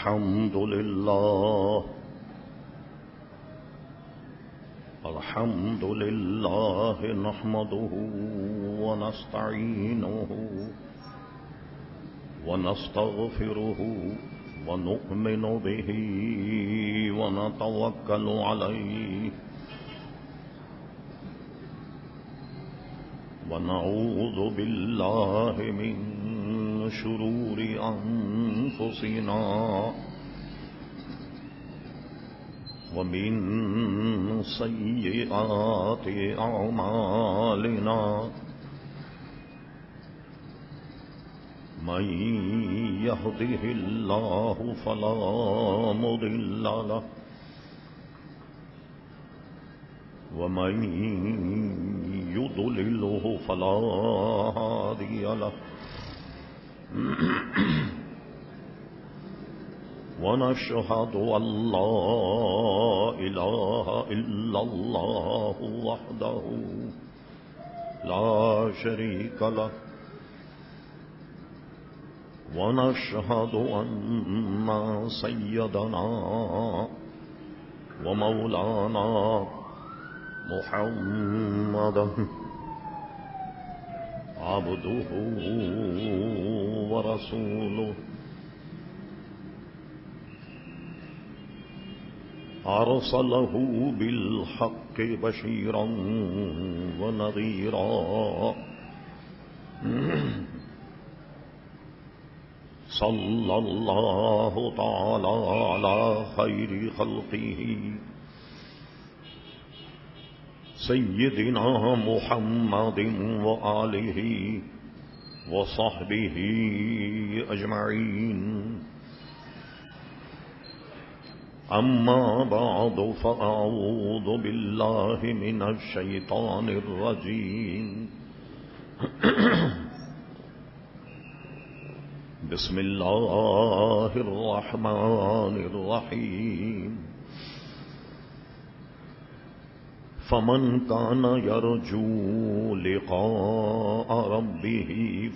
الحمد لله نحمده ونستعينه ونستغفره ونؤمن به ونتوكل عليه ونعوذ بالله من شرور أنفسنا ومن سيئات أعمالنا من يهده الله فلا مضل له ومن يضلله فلا هادي له ونشهد أن لا إله إلا الله وحده لا شريك له ونشهد أن سيدنا ومولانا محمدا عبده ورسوله أرسله بالحق بشيرا ونذيرا صلى الله تعالى على خير خلقه سيدنا محمد وآله وصحبه أجمعين أما بعد فأعوذ بالله من الشيطان الرجيم بسم الله الرحمن الرحيم فمن كان يرجو لقاء ربه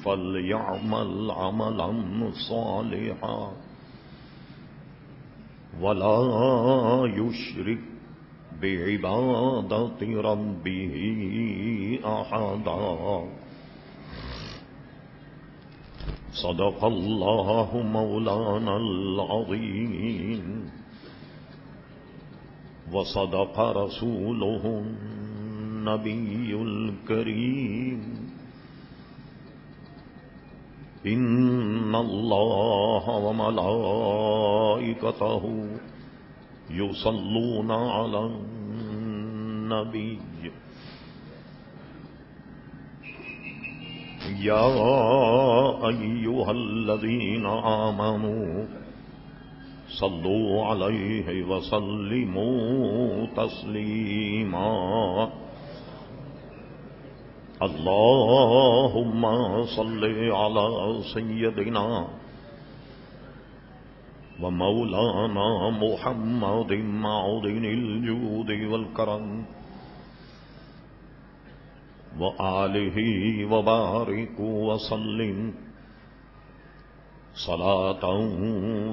فليعمل عملا صالحا ولا يشرك بعبادة ربه أحدا صدق الله مولانا العظيم وصدق رسوله النبي الكريم إن الله وملائكته يصلون على النبي يا أيها الذين آمنوا صلوا عليه وسلموا تسليما اللهم صل على سيدنا ومولانا محمد معدن الجود والكرم وآله وبارك وسلم صلاة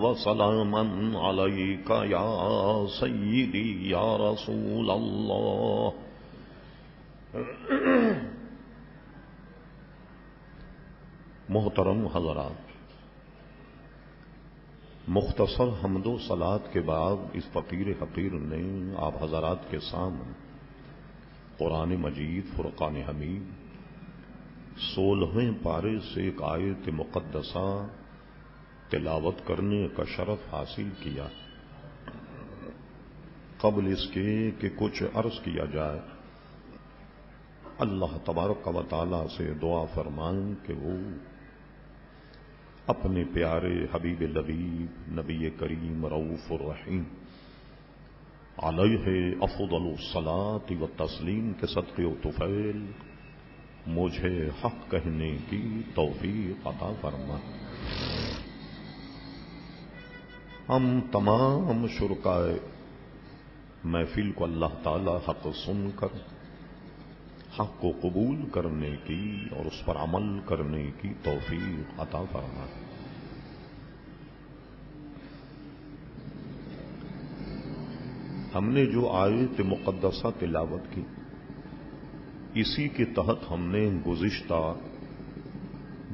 وسلاما عليك يا سيدي يا رسول الله محترم حضرات، مختصر حمد و صلات کے بعد اس فقیر حقیر نے آپ حضرات کے سامنے قرآن مجید فرقان حمید 16ویں پارے سے ایک آیت مقدسہ تلاوت کرنے کا شرف حاصل کیا۔ قبل اس کے کہ کچھ عرض کیا جائے، اللہ تبارک و تعالی سے دعا فرمائیں کہ وہ اپنے پیارے حبیب لبیب نبی کریم رؤوف الرحیم علیہ افضل الصلاۃ والتسلیم کے صدقے و طفیل مجھے حق کہنے کی توفیق عطا فرمائیں۔ ہم تمام شرکائے محفل کو اللہ تعالی حق سن کر حق کو قبول کرنے کی اور اس پر عمل کرنے کی توفیق عطا فرمائے۔ ہم نے جو آیت مقدسہ تلاوت کی، اسی کے تحت ہم نے گزشتہ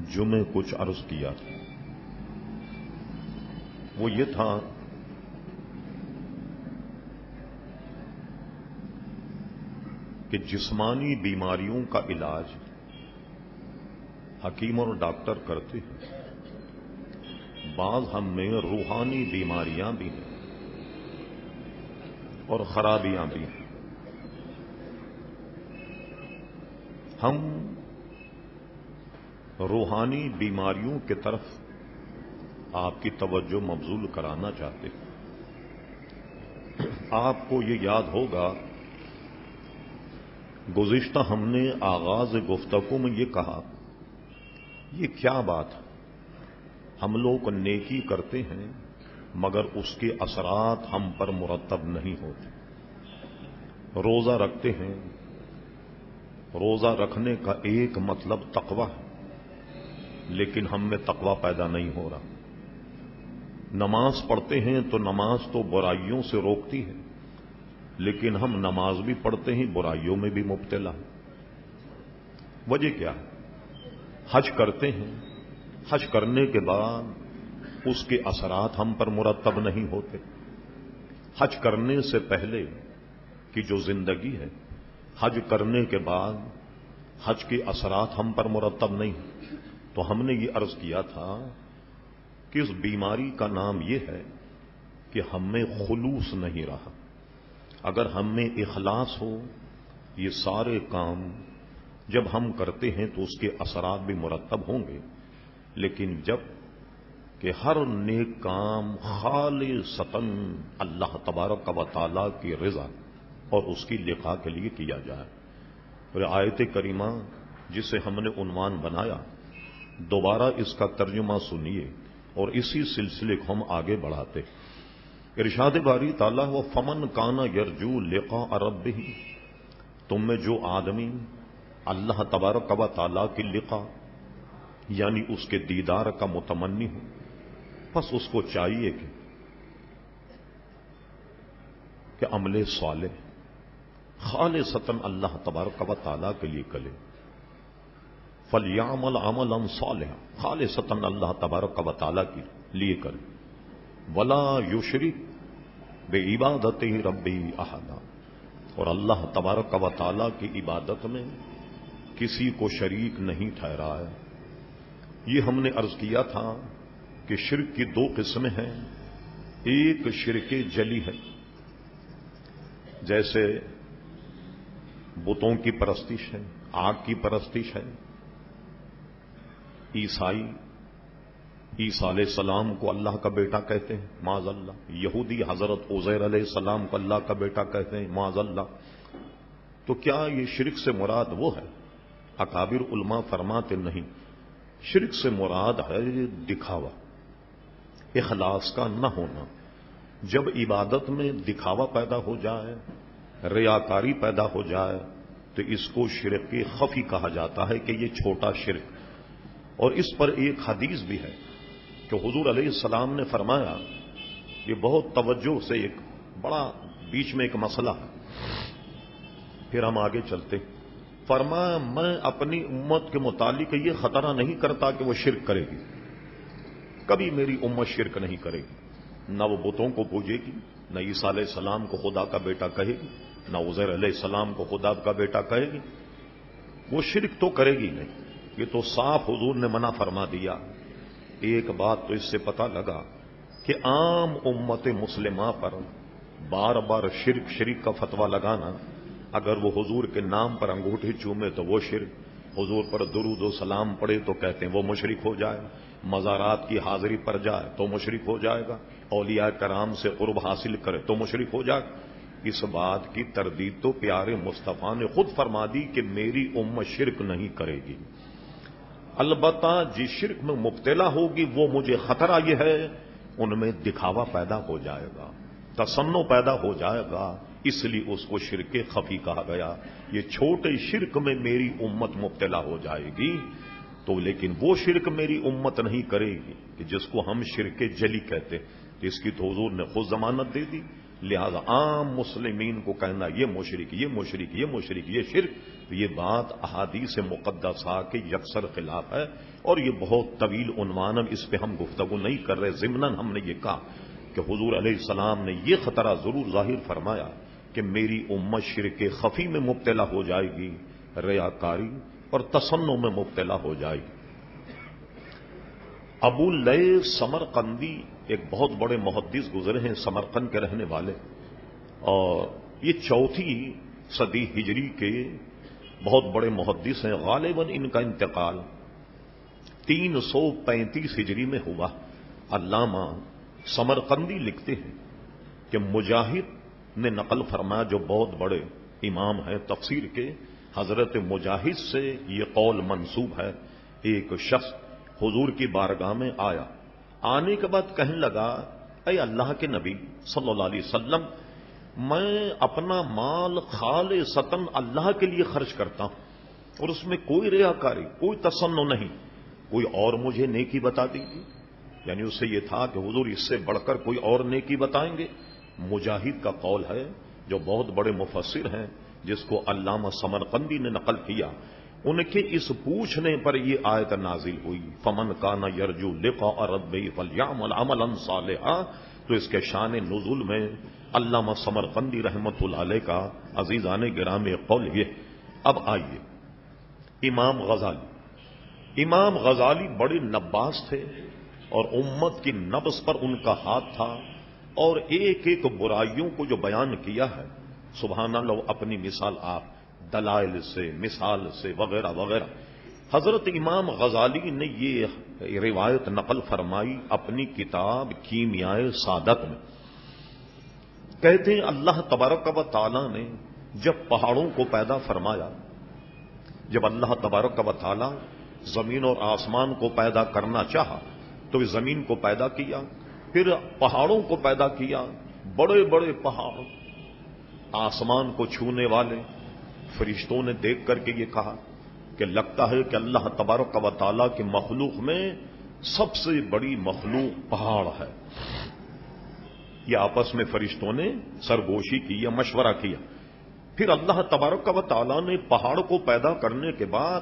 جمعے کچھ عرض کیا تھا۔ وہ یہ تھا کہ جسمانی بیماریوں کا علاج حکیم اور ڈاکٹر کرتے ہیں، بعض ہم میں روحانی بیماریاں بھی ہیں اور خرابیاں بھی ہیں۔ ہم روحانی بیماریوں کی طرف آپ کی توجہ مبذول کرانا چاہتے ہیں۔ آپ کو یہ یاد ہوگا گزشتہ ہم نے آغاز گفتگو میں یہ کہا، یہ کیا بات ہے، ہم لوگ نیکی کرتے ہیں مگر اس کے اثرات ہم پر مرتب نہیں ہوتے۔ روزہ رکھتے ہیں، روزہ رکھنے کا ایک مطلب تقوی ہے، لیکن ہم میں تقوی پیدا نہیں ہو رہا۔ نماز پڑھتے ہیں تو نماز تو برائیوں سے روکتی ہے، لیکن ہم نماز بھی پڑھتے ہیں، برائیوں میں بھی مبتلا ہیں۔ وجہ کیا ہے؟ حج کرتے ہیں، حج کرنے کے بعد اس کے اثرات ہم پر مرتب نہیں ہوتے۔ حج کرنے سے پہلے کی جو زندگی ہے، حج کرنے کے بعد حج کے اثرات ہم پر مرتب نہیں۔ تو ہم نے یہ عرض کیا تھا کہ اس بیماری کا نام یہ ہے کہ ہم میں خلوص نہیں رہا۔ اگر ہم میں اخلاص ہو، یہ سارے کام جب ہم کرتے ہیں تو اس کے اثرات بھی مرتب ہوں گے، لیکن جب کہ ہر نیک کام خالصتاً اللہ تبارک و تعالیٰ کی رضا اور اس کی لقاء کے لیے کیا جائے۔ اور آیت کریمہ جسے ہم نے عنوان بنایا، دوبارہ اس کا ترجمہ سنیے اور اسی سلسلے کو ہم آگے بڑھاتے۔ ارشاد باری تعالیٰ و فمن کانا یرجو لقاء ربہ، تم میں جو آدمی اللہ تبارک و تعالیٰ کی لقاء یعنی اس کے دیدار کا متمنی ہو، بس اس کو چاہیے کہ عمل صالح خالصتاً اللہ تبارک و تعالیٰ کے لیے کرے۔ فَلْيَعْمَلْ عَمَلًا صَالِحًا، خالصتاً اللہ تبارک و تعالیٰ کے لیے کرے۔ وَلَا يُشْرِكْ بِعِبَادَتِهِ رَبِّهِ أَحَدًا، اور اللہ تبارک و تعالیٰ کی عبادت میں کسی کو شریک نہیں ٹھہرایا۔ یہ ہم نے عرض کیا تھا کہ شرک کی دو قسمیں ہیں، ایک شرک جلی ہے، جیسے بتوں کی پرستش ہے، آگ کی پرستش ہے۔ عیسائی عیسیٰ علیہ السلام کو اللہ کا بیٹا کہتے ہیں، معاذ اللہ۔ یہودی حضرت عزیر علیہ السلام کو اللہ کا بیٹا کہتے ہیں، معاذ اللہ۔ تو کیا یہ شرک سے مراد وہ ہے؟ اکابر علماء فرماتے نہیں، شرک سے مراد ہے دکھاوا، اخلاص کا نہ ہونا۔ جب عبادت میں دکھاوا پیدا ہو جائے، ریاکاری پیدا ہو جائے، تو اس کو شرک خفی کہا جاتا ہے کہ یہ چھوٹا شرک۔ اور اس پر ایک حدیث بھی ہے کہ حضور علیہ السلام نے فرمایا، یہ بہت توجہ سے، ایک بڑا بیچ میں ایک مسئلہ ہے، پھر ہم آگے چلتے۔ فرمایا میں اپنی امت کے متعلق یہ خطرہ نہیں کرتا کہ وہ شرک کرے گی، کبھی میری امت شرک نہیں کرے گی، نہ وہ بتوں کو پوجے گی، نہ عیسیٰ علیہ السلام کو خدا کا بیٹا کہے گی، نہ عزیر علیہ السلام کو خدا کا بیٹا کہے گی، وہ شرک تو کرے گی نہیں۔ یہ تو صاف حضور نے منع فرما دیا۔ ایک بات تو اس سے پتہ لگا کہ عام امت مسلمہ پر بار بار شرک کا فتویٰ لگانا، اگر وہ حضور کے نام پر انگوٹھی چومے تو وہ شرک، حضور پر درود و سلام پڑے تو کہتے ہیں وہ مشرک ہو جائے، مزارات کی حاضری پر جائے تو مشرک ہو جائے گا، اولیاء کرام سے قرب حاصل کرے تو مشرک ہو جائے گا۔ اس بات کی تردید تو پیارے مصطفیٰ نے خود فرما دی کہ میری امت شرک نہیں کرے گی، البتہ جس شرک میں مبتلا ہوگی وہ مجھے خطرہ یہ ہے ان میں دکھاوا پیدا ہو جائے گا، تصنع پیدا ہو جائے گا، اس لیے اس کو شرک خفی کہا گیا۔ یہ چھوٹے شرک میں میری امت مبتلا ہو جائے گی تو، لیکن وہ شرک میری امت نہیں کرے گی کہ جس کو ہم شرک جلی کہتے، اس کی تو حضور نے خود ضمانت دے دی لہذا عام مسلمین کو کہنا یہ مشرک، یہ مشرک، یہ مشرک، یہ شرک، یہ بات احادیث مقدسہ کے یکسر خلاف ہے، اور یہ بہت طویل عنوان، اس پہ ہم گفتگو نہیں کر رہے۔ ضمناً ہم نے یہ کہا کہ حضور علیہ السلام نے یہ خطرہ ضرور ظاہر فرمایا کہ میری امت شرک خفی میں مبتلا ہو جائے گی، ریاکاری اور تصنع میں مبتلا ہو جائے گی۔ ابو لیث سمرقندی ایک بہت بڑے محدث گزرے ہیں، سمرقند کے رہنے والے، اور یہ 4 صدی ہجری کے بہت بڑے محدث ہیں۔ غالباً ان کا انتقال 335 ہجری میں ہوا۔ علامہ سمرقندی لکھتے ہیں کہ مجاہد نے نقل فرمایا، جو بہت بڑے امام ہیں تفسیر کے، حضرت مجاہد سے یہ قول منسوب ہے، ایک شخص حضور کی بارگاہ میں آیا، آنے کے بعد کہنے لگا، اے اللہ کے نبی صلی اللہ علیہ وسلم، میں اپنا مال خالصتاً اللہ کے لیے خرچ کرتا ہوں، اور اس میں کوئی ریاکاری، کوئی تصنع نہیں، کوئی اور مجھے نیکی بتا دیجیے۔ یعنی اس سے یہ تھا کہ حضور اس سے بڑھ کر کوئی اور نیکی بتائیں گے؟ مجاہد کا قول ہے، جو بہت بڑے مفسر ہیں، جس کو علامہ سمرقندی نے نقل کیا، ان کے اس پوچھنے پر یہ آیت نازل ہوئی، فمن کان یرجو لقاء ربہ فلیعمل عملا صالحا۔ تو اس کے شان نزول میں علامہ سمرقندی رحمۃ اللہ علیہ کا عزیزان گرامی قول یہ۔ اب آئیے امام غزالی بڑے نباز تھے، اور امت کی نبض پر ان کا ہاتھ تھا، اور ایک ایک برائیوں کو جو بیان کیا ہے، سبحان اللہ، اپنی مثال آپ دلائل سے، مثال سے، وغیرہ وغیرہ۔ حضرت امام غزالی نے یہ روایت نقل فرمائی اپنی کتاب کیمیائے سعادت میں۔ کہتے ہیں اللہ تبارک و تعالی نے جب پہاڑوں کو پیدا فرمایا، جب اللہ تبارک و تعالی زمین اور آسمان کو پیدا کرنا چاہا تو اس زمین کو پیدا کیا، پھر پہاڑوں کو پیدا کیا، بڑے بڑے پہاڑ، آسمان کو چھونے والے۔ فرشتوں نے دیکھ کر کے یہ کہا کہ لگتا ہے کہ اللہ تبارک و تعالیٰ کی مخلوق میں سب سے بڑی مخلوق پہاڑ ہے۔ یہ آپس میں فرشتوں نے سرگوشی کی یا مشورہ کیا۔ پھر اللہ تبارک و تعالیٰ نے پہاڑ کو پیدا کرنے کے بعد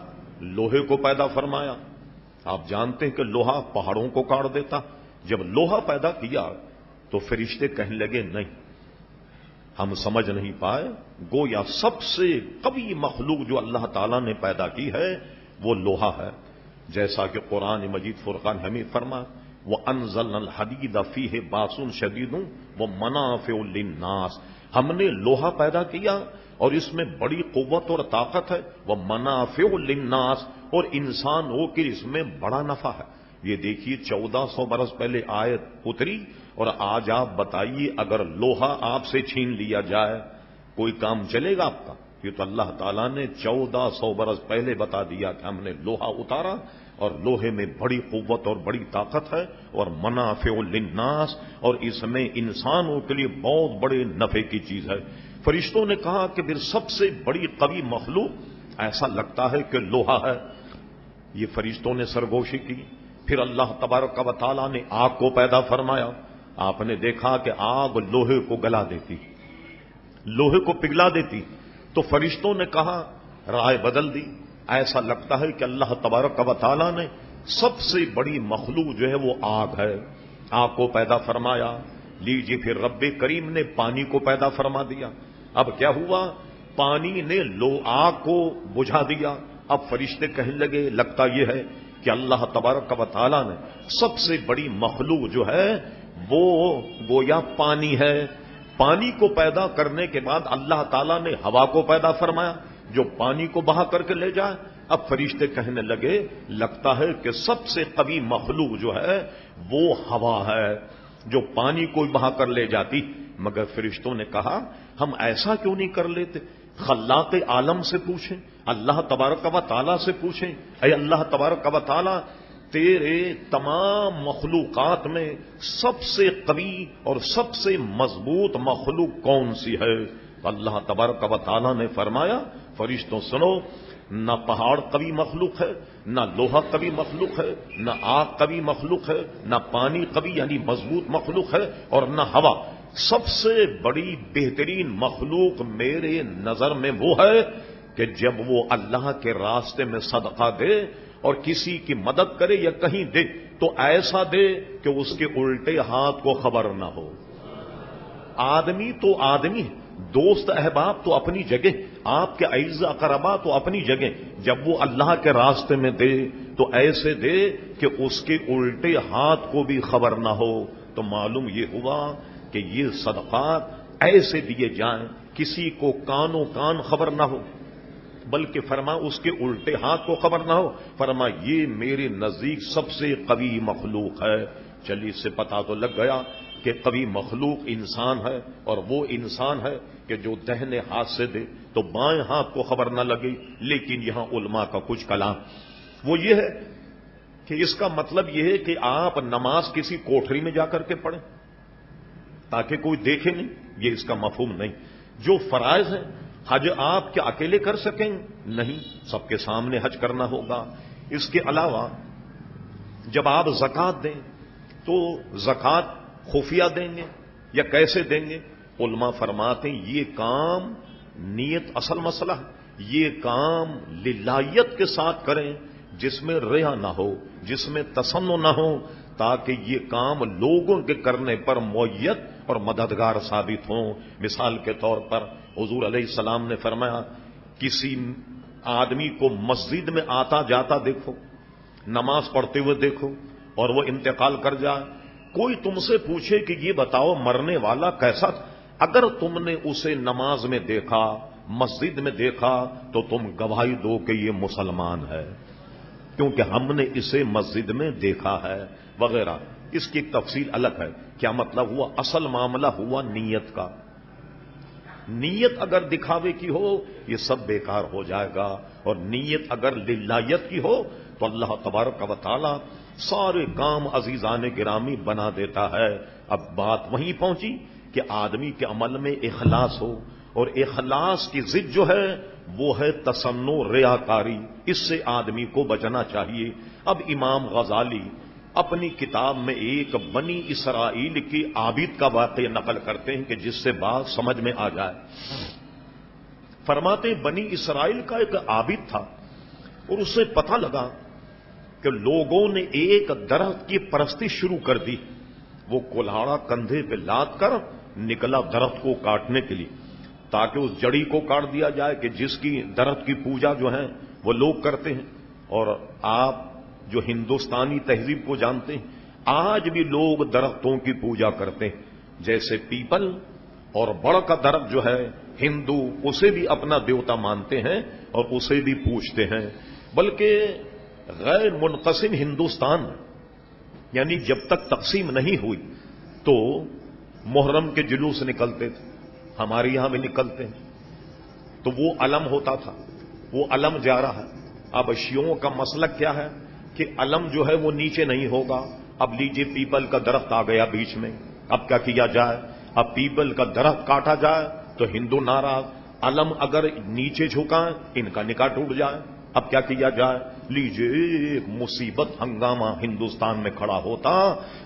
لوہے کو پیدا فرمایا۔ آپ جانتے ہیں کہ لوہا پہاڑوں کو کاٹ دیتا۔ جب لوہا پیدا کیا تو فرشتے کہنے لگے نہیں، ہم سمجھ نہیں پائے، گویا سب سے قوی مخلوق جو اللہ تعالیٰ نے پیدا کی ہے وہ لوہا ہے، جیسا کہ قرآن مجید فرقان حمید فرما، وَأَنزَلْنَا الْحَدِيدَ فِيهِ بَأْسٌ شَدِيدٌ وَمَنَافِعُ لِلنَّاسِ۔ ہم نے لوہا پیدا کیا اور اس میں بڑی قوت اور طاقت ہے، وَمَنَافِعُ لِلنَّاسِ، اور انسانوں کے اس میں بڑا نفع ہے۔ یہ دیکھیے 1400 برس پہلے آیت اتری، اور آج آپ بتائیے اگر لوہا آپ سے چھین لیا جائے کوئی کام چلے گا آپ کا؟ یہ تو اللہ تعالیٰ نے 1400 برس پہلے بتا دیا کہ ہم نے لوہا اتارا، اور لوہے میں بڑی قوت اور بڑی طاقت ہے، اور منافع للناس، اور اس میں انسانوں کے لیے بہت بڑے نفع کی چیز ہے۔ فرشتوں نے کہا کہ پھر سب سے بڑی قوی مخلوق ایسا لگتا ہے کہ لوہا ہے۔ یہ فرشتوں نے سرگوشی کی۔ پھر اللہ تبارک و تعالیٰ نے آگ کو پیدا فرمایا۔ آپ نے دیکھا کہ آگ لوہے کو گلا دیتی، لوہے کو پگھلا دیتی، تو فرشتوں نے کہا، رائے بدل دی، ایسا لگتا ہے کہ اللہ تبارک و تعالیٰ نے سب سے بڑی مخلوق جو ہے وہ آگ ہے، آگ کو پیدا فرمایا۔ لیجیے پھر رب کریم نے پانی کو پیدا فرما دیا۔ اب کیا ہوا؟ پانی نے آگ کو بجھا دیا۔ اب فرشتے کہنے لگے لگتا یہ ہے کہ اللہ تبارک و تعالیٰ نے سب سے بڑی مخلوق جو ہے وہ گویا پانی ہے۔ پانی کو پیدا کرنے کے بعد اللہ تعالیٰ نے ہوا کو پیدا فرمایا جو پانی کو بہا کر کے لے جائے۔ اب فرشتے کہنے لگے لگتا ہے کہ سب سے قوی مخلوق جو ہے وہ ہوا ہے جو پانی کو بہا کر لے جاتی۔ مگر فرشتوں نے کہا ہم ایسا کیوں نہیں کر لیتے؟ خلاق عالم سے پوچھیں، اللہ تبارک و تعالیٰ سے پوچھیں، اے اللہ تبارک و تعالیٰ تیرے تمام مخلوقات میں سب سے قوی اور سب سے مضبوط مخلوق کون سی ہے؟ اللہ تبارک و تعالیٰ نے فرمایا فرشتوں سنو، نہ پہاڑ قوی مخلوق ہے، نہ لوہا قوی مخلوق ہے، نہ آگ قوی مخلوق ہے، نہ پانی قوی یعنی مضبوط مخلوق ہے، اور نہ ہوا۔ سب سے بڑی بہترین مخلوق میرے نظر میں وہ ہے کہ جب وہ اللہ کے راستے میں صدقہ دے اور کسی کی مدد کرے یا کہیں دے تو ایسا دے کہ اس کے الٹے ہاتھ کو خبر نہ ہو۔ آدمی تو آدمی ہے، دوست احباب تو اپنی جگہ، آپ کے اعز اقربا تو اپنی جگہ، جب وہ اللہ کے راستے میں دے تو ایسے دے کہ اس کے الٹے ہاتھ کو بھی خبر نہ ہو۔ تو معلوم یہ ہوا کہ یہ صدقات ایسے دیے جائیں کسی کو کانوں کان خبر نہ ہو، بلکہ فرما اس کے الٹے ہاتھ کو خبر نہ ہو۔ فرما یہ میرے نزدیک سب سے قوی مخلوق ہے۔ چلیے اس سے پتہ تو لگ گیا کہ قوی مخلوق انسان ہے، اور وہ انسان ہے کہ جو دہنے ہاتھ سے دے تو بائیں ہاتھ کو خبر نہ لگے۔ لیکن یہاں علماء کا کچھ کلام وہ یہ ہے کہ اس کا مطلب یہ ہے کہ آپ نماز کسی کوٹھری میں جا کر کے پڑھیں تاکہ کوئی دیکھے نہیں، یہ اس کا مفہوم نہیں۔ جو فرائض ہیں، حج آپ کیا اکیلے کر سکیں؟ نہیں، سب کے سامنے حج کرنا ہوگا۔ اس کے علاوہ جب آپ زکوٰۃ دیں تو زکوٰۃ خفیہ دیں گے یا کیسے دیں گے؟ علماء فرماتے ہیں یہ کام نیت اصل مسئلہ ہے، یہ کام للہیت کے ساتھ کریں جس میں ریا نہ ہو، جس میں تصنع نہ ہو، تاکہ یہ کام لوگوں کے کرنے پر معیت اور مددگار ثابت ہوں۔ مثال کے طور پر حضور علیہ السلام نے فرمایا کسی آدمی کو مسجد میں آتا جاتا دیکھو، نماز پڑھتے ہوئے دیکھو اور وہ انتقال کر جائے، کوئی تم سے پوچھے کہ یہ بتاؤ مرنے والا کیسا تھا، اگر تم نے اسے نماز میں دیکھا، مسجد میں دیکھا، تو تم گواہی دو کہ یہ مسلمان ہے کیونکہ ہم نے اسے مسجد میں دیکھا ہے وغیرہ۔ اس کی ایک تفصیل الگ ہے۔ کیا مطلب ہوا؟ اصل معاملہ ہوا نیت کا۔ نیت اگر دکھاوے کی ہو یہ سب بیکار ہو جائے گا، اور نیت اگر للہیت کی ہو تو اللہ تبارک و تعالی سارے کام عزیزان گرامی بنا دیتا ہے۔ اب بات وہیں پہنچی کہ آدمی کے عمل میں اخلاص ہو، اور اخلاص کی ضد جو ہے وہ ہے تصنع، ریاکاری۔ اس سے آدمی کو بچنا چاہیے۔ اب امام غزالی اپنی کتاب میں ایک بنی اسرائیل کی عابد کا واقعہ نقل کرتے ہیں کہ جس سے بات سمجھ میں آ جائے۔ فرماتے ہیں بنی اسرائیل کا ایک عابد تھا، اور اسے پتہ لگا کہ لوگوں نے ایک درخت کی پرستی شروع کر دی۔ وہ کلہاڑا کندھے پہ لاد کر نکلا درخت کو کاٹنے کے لیے، تاکہ اس جڑی کو کاٹ دیا جائے کہ جس کی درخت کی پوجا جو ہے وہ لوگ کرتے ہیں۔ اور آپ جو ہندوستانی تہذیب کو جانتے ہیں، آج بھی لوگ درختوں کی پوجا کرتے ہیں، جیسے پیپل اور بڑ کا درخت جو ہے ہندو اسے بھی اپنا دیوتا مانتے ہیں اور اسے بھی پوجتے ہیں۔ بلکہ غیر منقسم ہندوستان یعنی جب تک تقسیم نہیں ہوئی تو محرم کے جلوس نکلتے تھے، ہمارے یہاں بھی نکلتے ہیں، تو وہ علم ہوتا تھا، وہ علم جا رہا ہے۔ اب شیعوں کا مسلک کیا ہے کہ علم جو ہے وہ نیچے نہیں ہوگا۔ اب لیجیے پیپل کا درخت آ گیا بیچ میں، اب کیا کیا جائے؟ اب پیپل کا درخت کاٹا جائے تو ہندو ناراض، علم اگر نیچے جھکائیں ان کا نکاح ٹوٹ جائے، اب کیا کیا جائے؟ لیجیے ایک مصیبت ہنگامہ ہندوستان میں کھڑا ہوتا،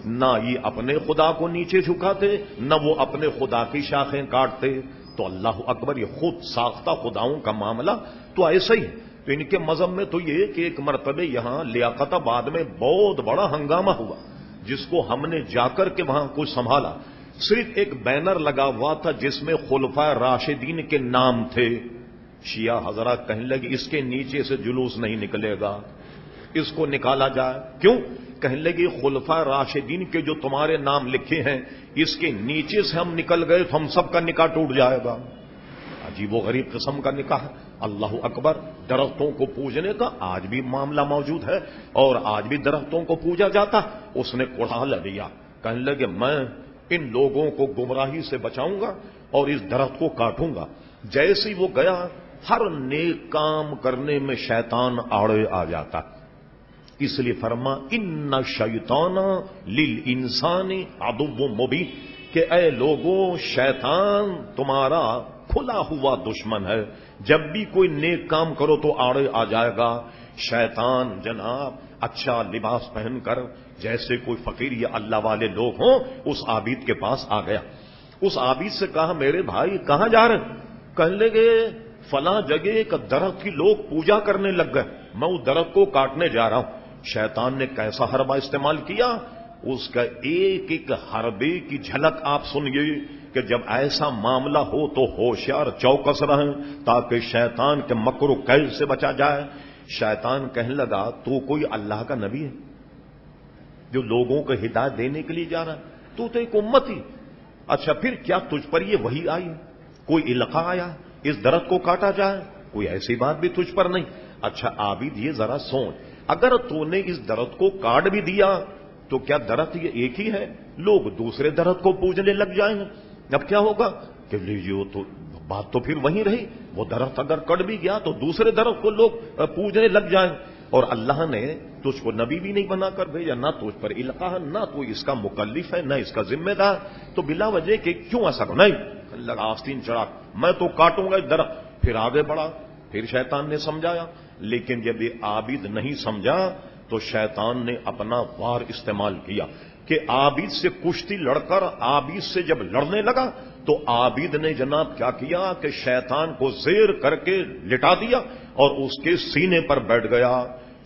نہ یہ اپنے خدا کو نیچے جھکاتے نہ وہ اپنے خدا کی شاخیں کاٹتے۔ تو اللہ اکبر، یہ خود ساختہ خداؤں کا معاملہ تو ایسا ہی ہے۔ تو ان کے مذہب میں تو یہ کہ ایک مرتبہ یہاں لیاقت آباد میں بہت بڑا ہنگامہ ہوا، جس کو ہم نے جا کر کے وہاں کچھ سنبھالا۔ صرف ایک بینر لگا ہوا تھا جس میں خلفائے راشدین کے نام تھے۔ شیعہ حضرات کہنے لگے اس کے نیچے سے جلوس نہیں نکلے گا، اس کو نکالا جائے۔ کیوں؟ کہنے لگے خلفائے راشدین کے جو تمہارے نام لکھے ہیں اس کے نیچے سے ہم نکل گئے تو ہم سب کا نکاح ٹوٹ جائے گا۔ عجیب و غریب قسم کا نکاح۔ اللہ اکبر، درختوں کو پوجنے کا آج بھی معاملہ موجود ہے، اور آج بھی درختوں کو پوجا جاتا۔ اس نے کوڑھا لیا، کہنے لگے میں ان لوگوں کو گمراہی سے بچاؤں گا اور اس درخت کو کاٹوں گا۔ جیسے وہ گیا، ہر نیک کام کرنے میں شیطان آڑے آ جاتا، اس لیے فرما ان شیطان للانسان عدو مبین، کہ اے لوگوں شیطان تمہارا کھلا ہوا دشمن ہے، جب بھی کوئی نیک کام کرو تو آڑے آ جائے گا۔ شیطان جناب اچھا لباس پہن کر جیسے کوئی فقیر یا اللہ والے لوگ ہوں اس عابد کے پاس آ گیا، اس عابد سے کہا میرے بھائی کہاں جا رہے ہیں؟ کہنے لگے فلاں جگہ ایک درخت کی لوگ پوجا کرنے لگ گئے، میں اس درخت کو کاٹنے جا رہا ہوں۔ شیطان نے کیسا حربہ استعمال کیا، اس کا ایک ایک حربے کی جھلک آپ سنیے کہ جب ایسا معاملہ ہو تو ہوشیار چوکس رہیں تاکہ شیطان کے مکر و کید سے بچا جائے۔ شیطان کہنے لگا تو کوئی اللہ کا نبی ہے جو لوگوں کو ہدایت دینے کے لیے جا رہا ہے؟ تو ایک امت ہی۔ اچھا پھر کیا تجھ پر یہ وحی آئی، کوئی القاء آیا اس درخت کو کاٹا جائے؟ کوئی ایسی بات بھی تجھ پر نہیں۔ اچھا عابد یہ ذرا سوچ، اگر تو نے اس درخت کو کاٹ بھی دیا تو کیا درخت یہ ایک ہی ہے؟ لوگ دوسرے درخت کو پوجنے لگ جائیں گے، اب کیا ہوگا؟ کہ لیجیے تو بات تو پھر وہیں رہی، وہ درخت اگر کٹ بھی گیا تو دوسرے درخت کو لوگ پوجنے لگ جائیں، اور اللہ نے تجھ کو نبی بھی نہیں بنا کر بھیجا، نہ تجھ پر القاء ہے، نہ تو اس کا مکلف ہے، نہ اس کا ذمہ دار، تو بلا وجہ کہ کیوں ایسا نہیں لگا آستین چڑھا میں تو کاٹوں گا اس درخت۔ پھر آگے بڑھا، پھر شیطان نے سمجھایا، لیکن جب یہ عابد نہیں سمجھا تو شیطان نے اپنا وار استعمال کیا کہ عابد سے کشتی لڑ کر عابد سے جب لڑنے لگا تو عابد نے جناب کیا کیا کہ شیطان کو زیر کر کے لٹا دیا اور اس کے سینے پر بیٹھ گیا۔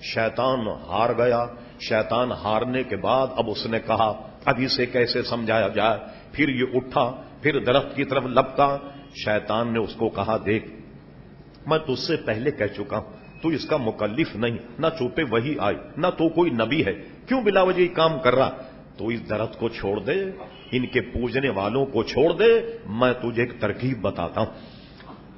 شیطان ہار گیا۔ شیطان ہارنے کے بعد اب اس نے کہا اب اسے کیسے سمجھایا جائے، پھر یہ اٹھا، پھر درخت کی طرف لپکا۔ شیطان نے اس کو کہا دیکھ میں تجھ سے پہلے کہہ چکا ہوں تو اس کا مکلف نہیں، نہ چوپے وہی آئی، نہ تو کوئی نبی ہے، کیوں بلا وجہ یہ کام کر رہا؟ تو اس درخت کو چھوڑ دے، ان کے پوجنے والوں کو چھوڑ دے، میں تجھے ایک ترکیب بتاتا ہوں۔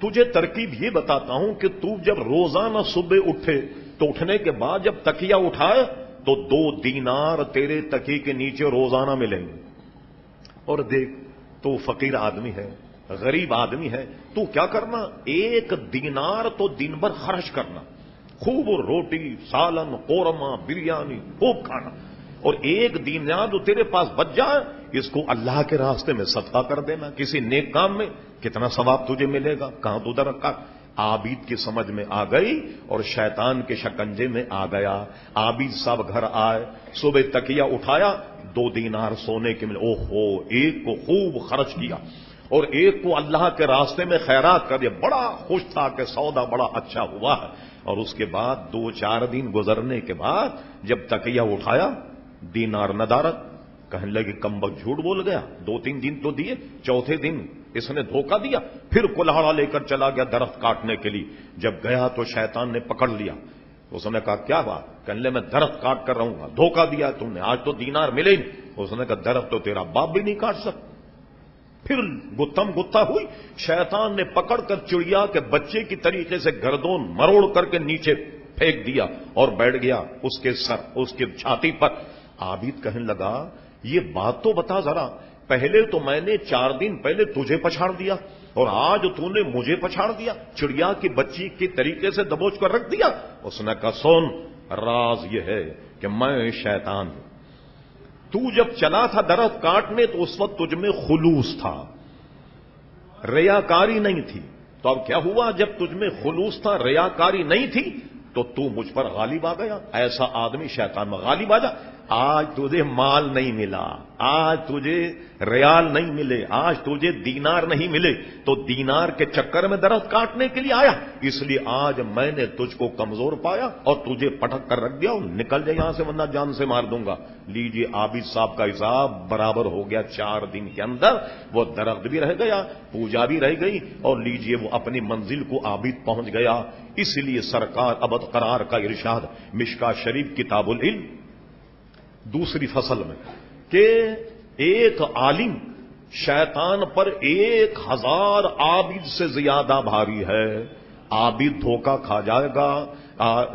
تجھے ترکیب یہ بتاتا ہوں کہ تو جب روزانہ صبح اٹھے تو اٹھنے کے بعد جب تکیہ اٹھائے تو 2 دینار تیرے تکیے کے نیچے روزانہ ملیں گے، اور دیکھ تو فقیر آدمی ہے، غریب آدمی ہے، تو کیا کرنا 1 دینار تو دن بھر خرچ کرنا، خوب روٹی سالن قورمہ بریانی خوب کھانا، اور 1 دینار جو تیرے پاس بچ جائے اس کو اللہ کے راستے میں صدقہ کر دینا، کسی نیک کام میں، کتنا ثواب تجھے ملے گا، کہاں تو در رکھا۔ عابد کی سمجھ میں آ گئی اور شیطان کے شکنجے میں آ گیا۔ عابد صاحب گھر آئے، صبح تکیہ اٹھایا، 2 دینار سونے کے ملے، اوہو، 1 کو خوب خرچ کیا اور 1 کو اللہ کے راستے میں خیرات کر دیا، بڑا خوش تھا کہ سودا بڑا اچھا ہوا ہے۔ اور اس کے بعد 2-4 دن گزرنے کے بعد جب تکیہ اٹھایا دینار ندارت، کہنے لگے کمبخت جھوٹ بول گیا، 2-3 دن تو دیے، چوتھے دن اس نے دھوکہ دیا، پھر کلہاڑا لے کر چلا گیا درخت کاٹنے کے لیے۔ جب گیا تو شیطان نے پکڑ لیا، اس نے کہا کیا بات؟ کہنے لگے میں درخت کاٹ کر رہوں گا، دھوکہ دیا تم نے، آج تو دینار ملے ہی نہیں۔ اس نے کہا درخت تو تیرا باپ بھی نہیں کاٹ سکتا۔ پھر گتم گتا ہوئی، شیطان نے پکڑ کر چڑیا کے بچے کی طریقے سے گردون مروڑ کر کے نیچے پھینک دیا اور بیٹھ گیا اس کے سر، اس کی چھاتی پر۔ عابد کہنے لگا یہ بات تو بتا ذرا، پہلے تو میں نے 4 دن پہلے تجھے پچھاڑ دیا اور آج تو نے مجھے پچھاڑ دیا، چڑیا کی بچی کی طریقے سے دبوچ کر رکھ دیا۔ اس نے کہا سن، راز یہ ہے کہ میں شیطان ہوں، تو جب چلا تھا درخت کاٹنے تو اس وقت تجھ میں خلوص تھا، ریاکاری نہیں تھی، تو اب کیا ہوا جب تجھ میں خلوص تھا، ریاکاری نہیں تھی تو مجھ پر غالب آ گیا۔ ایسا آدمی شیطان میں غالب آ جا۔ آج تجھے مال نہیں ملا، آج تجھے ریال نہیں ملے، آج تجھے دینار نہیں ملے تو دینار کے چکر میں درخت کاٹنے کے لیے آیا، اس لیے آج میں نے تجھ کو کمزور پایا اور تجھے پٹک کر رکھ دیا، اور نکل جائے یہاں سے ورنہ جان سے مار دوں گا۔ لیجیے عابد صاحب کا حساب برابر ہو گیا، 4 دن کے اندر وہ درخت بھی رہ گیا، پوجا بھی رہ گئی، اور لیجیے وہ اپنی منزل کو عابد پہنچ گیا۔ اس لیے سرکار ابد قرار کا ارشاد مشکا شریف کتاب العلم دوسری فصل میں کہ ایک عالم شیطان پر 1000 عابد سے زیادہ بھاری ہے۔ عابد دھوکہ کھا جائے گا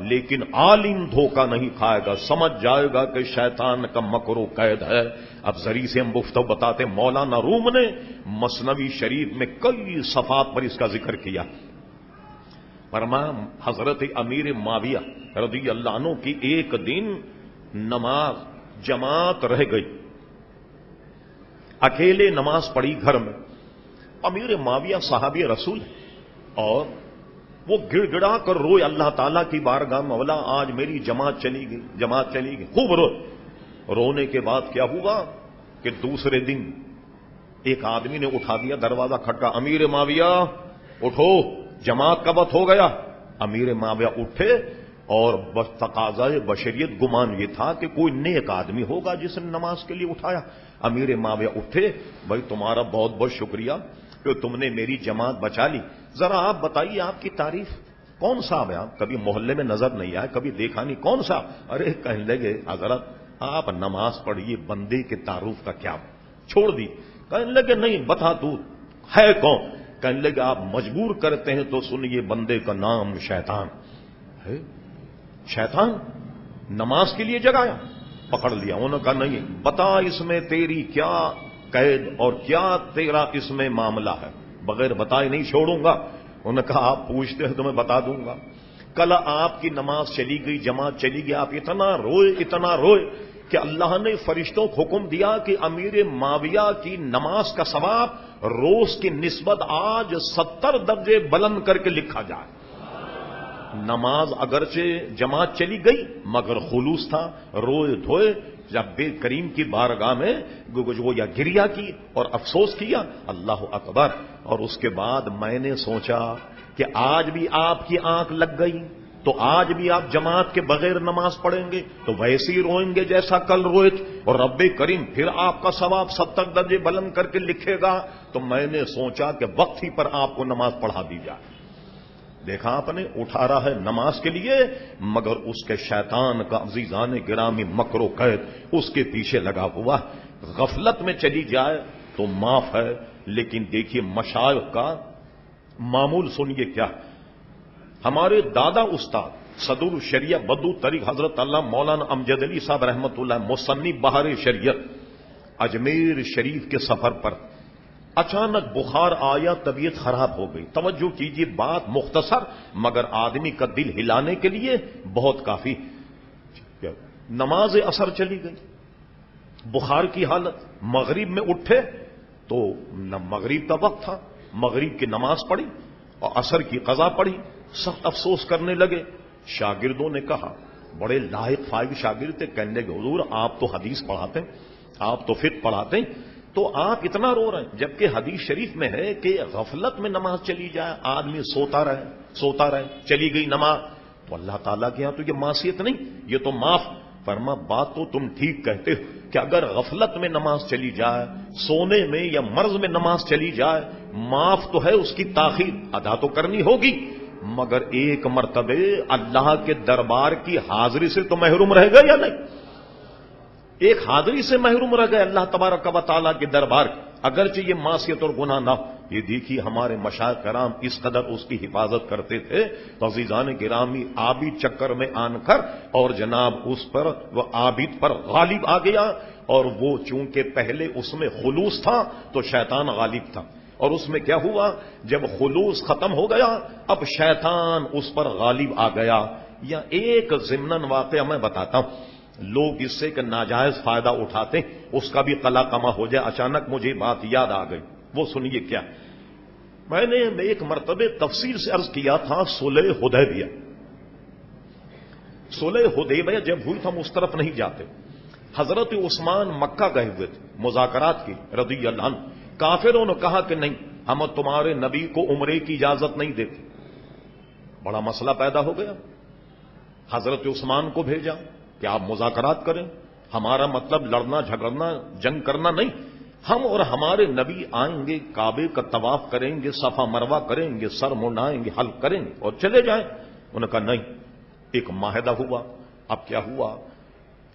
لیکن عالم دھوکہ نہیں کھائے گا، سمجھ جائے گا کہ شیطان کا مکر و قید ہے۔ اب ذریعے سے ہم گفتگو بتاتے، مولانا روم نے مثنوی شریف میں کئی صفحات پر اس کا ذکر کیا۔ فرمایا حضرت امیر معاویہ رضی اللہ عنہ کی ایک دن نماز جماعت رہ گئی، اکیلے نماز پڑھی گھر میں۔ امیر معاویہ صحابی رسول اور وہ گڑ گڑا کر روئے اللہ تعالیٰ کی بارگاہ، مولا آج میری جماعت چلی گئی، خوب رونے کے بعد کیا ہوا کہ دوسرے دن ایک آدمی نے اٹھا دیا دروازہ کھٹکا، امیر معاویہ اٹھو، جماعت کا وقت ہو گیا۔ امیر معاویہ اٹھے اور تقاضائے بشریت گمان یہ تھا کہ کوئی نیک آدمی ہوگا جس نے نماز کے لیے اٹھایا۔ امیر معاویہ اٹھے، بھائی تمہارا بہت بہت شکریہ کہ تم نے میری جماعت بچا لی، ذرا آپ بتائیے آپ کی تعریف، کون صاحب ہے آپ؟ کبھی محلے میں نظر نہیں آئے، کبھی دیکھا نہیں، کون صاحب؟ ارے کہنے لگے حضرت آپ نماز پڑھیے، بندے کے تعارف کا کیا چھوڑ دی؟ کہنے لگے نہیں بتا تو ہے کون؟ کہنے لگے آپ مجبور کرتے ہیں تو سنیے، بندے کا نام شیطان ہے۔ شیطان نماز کے لیے جگایا؟ پکڑ لیا، انہوں نے کہا نہیں، بتا اس میں تیری کیا قید اور کیا تیرا اس میں معاملہ ہے، بغیر بتائے نہیں چھوڑوں گا۔ انہوں نے کہا آپ پوچھتے ہیں تو میں بتا دوں گا۔ کل آپ کی نماز چلی گئی، جماعت چلی گئی، آپ اتنا روئے کہ اللہ نے فرشتوں کو حکم دیا کہ امیر معاویہ کی نماز کا ثواب روز کی نسبت آج 70 درجے بلند کر کے لکھا جائے۔ نماز اگرچہ جماعت چلی گئی مگر خلوص تھا، روئے دھوئے، جب بے کریم کی بارگاہ میں گویا گریا کی اور افسوس کیا، اللہ اکبر۔ اور اس کے بعد میں نے سوچا کہ آج بھی آپ کی آنکھ لگ گئی تو آج بھی آپ جماعت کے بغیر نماز پڑھیں گے تو ویسے ہی روئیں گے جیسا کل روئے تھے، اور رب کریم پھر آپ کا ثواب 70 درجے بلند کر کے لکھے گا۔ تو میں نے سوچا کہ وقت ہی پر آپ کو نماز پڑھا دی جائے۔ دیکھا آپ نے، اٹھا رہا ہے نماز کے لیے مگر اس کے شیطان کا عزیزان گرامی مکر و قید اس کے پیچھے لگا ہوا۔ غفلت میں چلی جائے تو معاف ہے، لیکن دیکھیے مشائخ کا معمول سنیے کیا۔ ہمارے دادا استاد صدر الشریعہ بدو طریق حضرت اللہ مولانا امجد علی صاحب رحمت اللہ مصنف بہار شریعت اجمیر شریف کے سفر پر اچانک بخار آیا، طبیعت خراب ہو گئی۔ توجہ کیجیے، بات مختصر مگر آدمی کا دل ہلانے کے لیے بہت کافی۔ نماز اثر چلی گئی، بخار کی حالت، مغرب میں اٹھے تو مغرب کا وقت تھا، مغرب کی نماز پڑھی اور عصر کی قضا پڑھی، سخت افسوس کرنے لگے۔ شاگردوں نے کہا، بڑے لائق فائق شاگرد تھے، کہنے لگے حضور آپ تو حدیث پڑھاتے ہیں، آپ تو فقہ پڑھاتے ہیں، تو آپ اتنا رو رہے ہیں، جبکہ حدیث شریف میں ہے کہ غفلت میں نماز چلی جائے، آدمی سوتا رہے، چلی گئی نماز تو اللہ تعالیٰ کے یہاں تو یہ معصیت نہیں، یہ تو معاف۔ فرما بات تو تم ٹھیک کہتے ہو کہ اگر غفلت میں نماز چلی جائے، سونے میں یا مرض میں نماز چلی جائے، معاف تو ہے، اس کی تاخیر ادا تو کرنی ہوگی، مگر ایک مرتبہ اللہ کے دربار کی حاضری سے تو محروم رہ گئے یا نہیں؟ ایک حاضری سے محروم رہ گئے اللہ تبارک و تعالیٰ کے دربار کی، اگرچہ یہ معصیت اور گناہ نہ ہو۔ یہ دیکھیے ہمارے مشائخ کرام اس قدر اس کی حفاظت کرتے تھے تو عزیزان گرامی آبی چکر میں آن کر اور جناب اس پر وہ عابد پر غالب آ گیا، اور وہ چونکہ پہلے اس میں خلوص تھا تو شیطان غالب تھا، اور اس میں کیا ہوا جب خلوص ختم ہو گیا اب شیطان اس پر غالب آ گیا۔ یا ایک ضمناً واقعہ میں بتاتا ہوں، لوگ اس سے کہ ناجائز فائدہ اٹھاتے ہیں، اس کا بھی قلا کما ہو جائے۔ اچانک مجھے بات یاد آ گئی، وہ سنیے کیا۔ میں نے ایک مرتبہ تفصیل سے عرض کیا تھا صلح حدیبیہ۔ صلح حدیبیہ جب ہوئی تو ہم اس طرف نہیں جاتے۔ حضرت عثمان مکہ گئے ہوئے تھے مذاکرات کی رضی اللہ عنہ، کافروں نے کہا کہ نہیں، ہم تمہارے نبی کو عمرے کی اجازت نہیں دیتے۔ بڑا مسئلہ پیدا ہو گیا، حضرت عثمان کو بھیجا کہ آپ مذاکرات کریں، ہمارا مطلب لڑنا جھگڑنا جنگ کرنا نہیں، ہم اور ہمارے نبی آئیں گے، کعبے کا طواف کریں گے، صفا مروہ کریں گے، سر منڈائیں گے، حلق کریں گے اور چلے جائیں۔ انہوں نے کہا نہیں۔ ایک معاہدہ ہوا۔ اب کیا ہوا،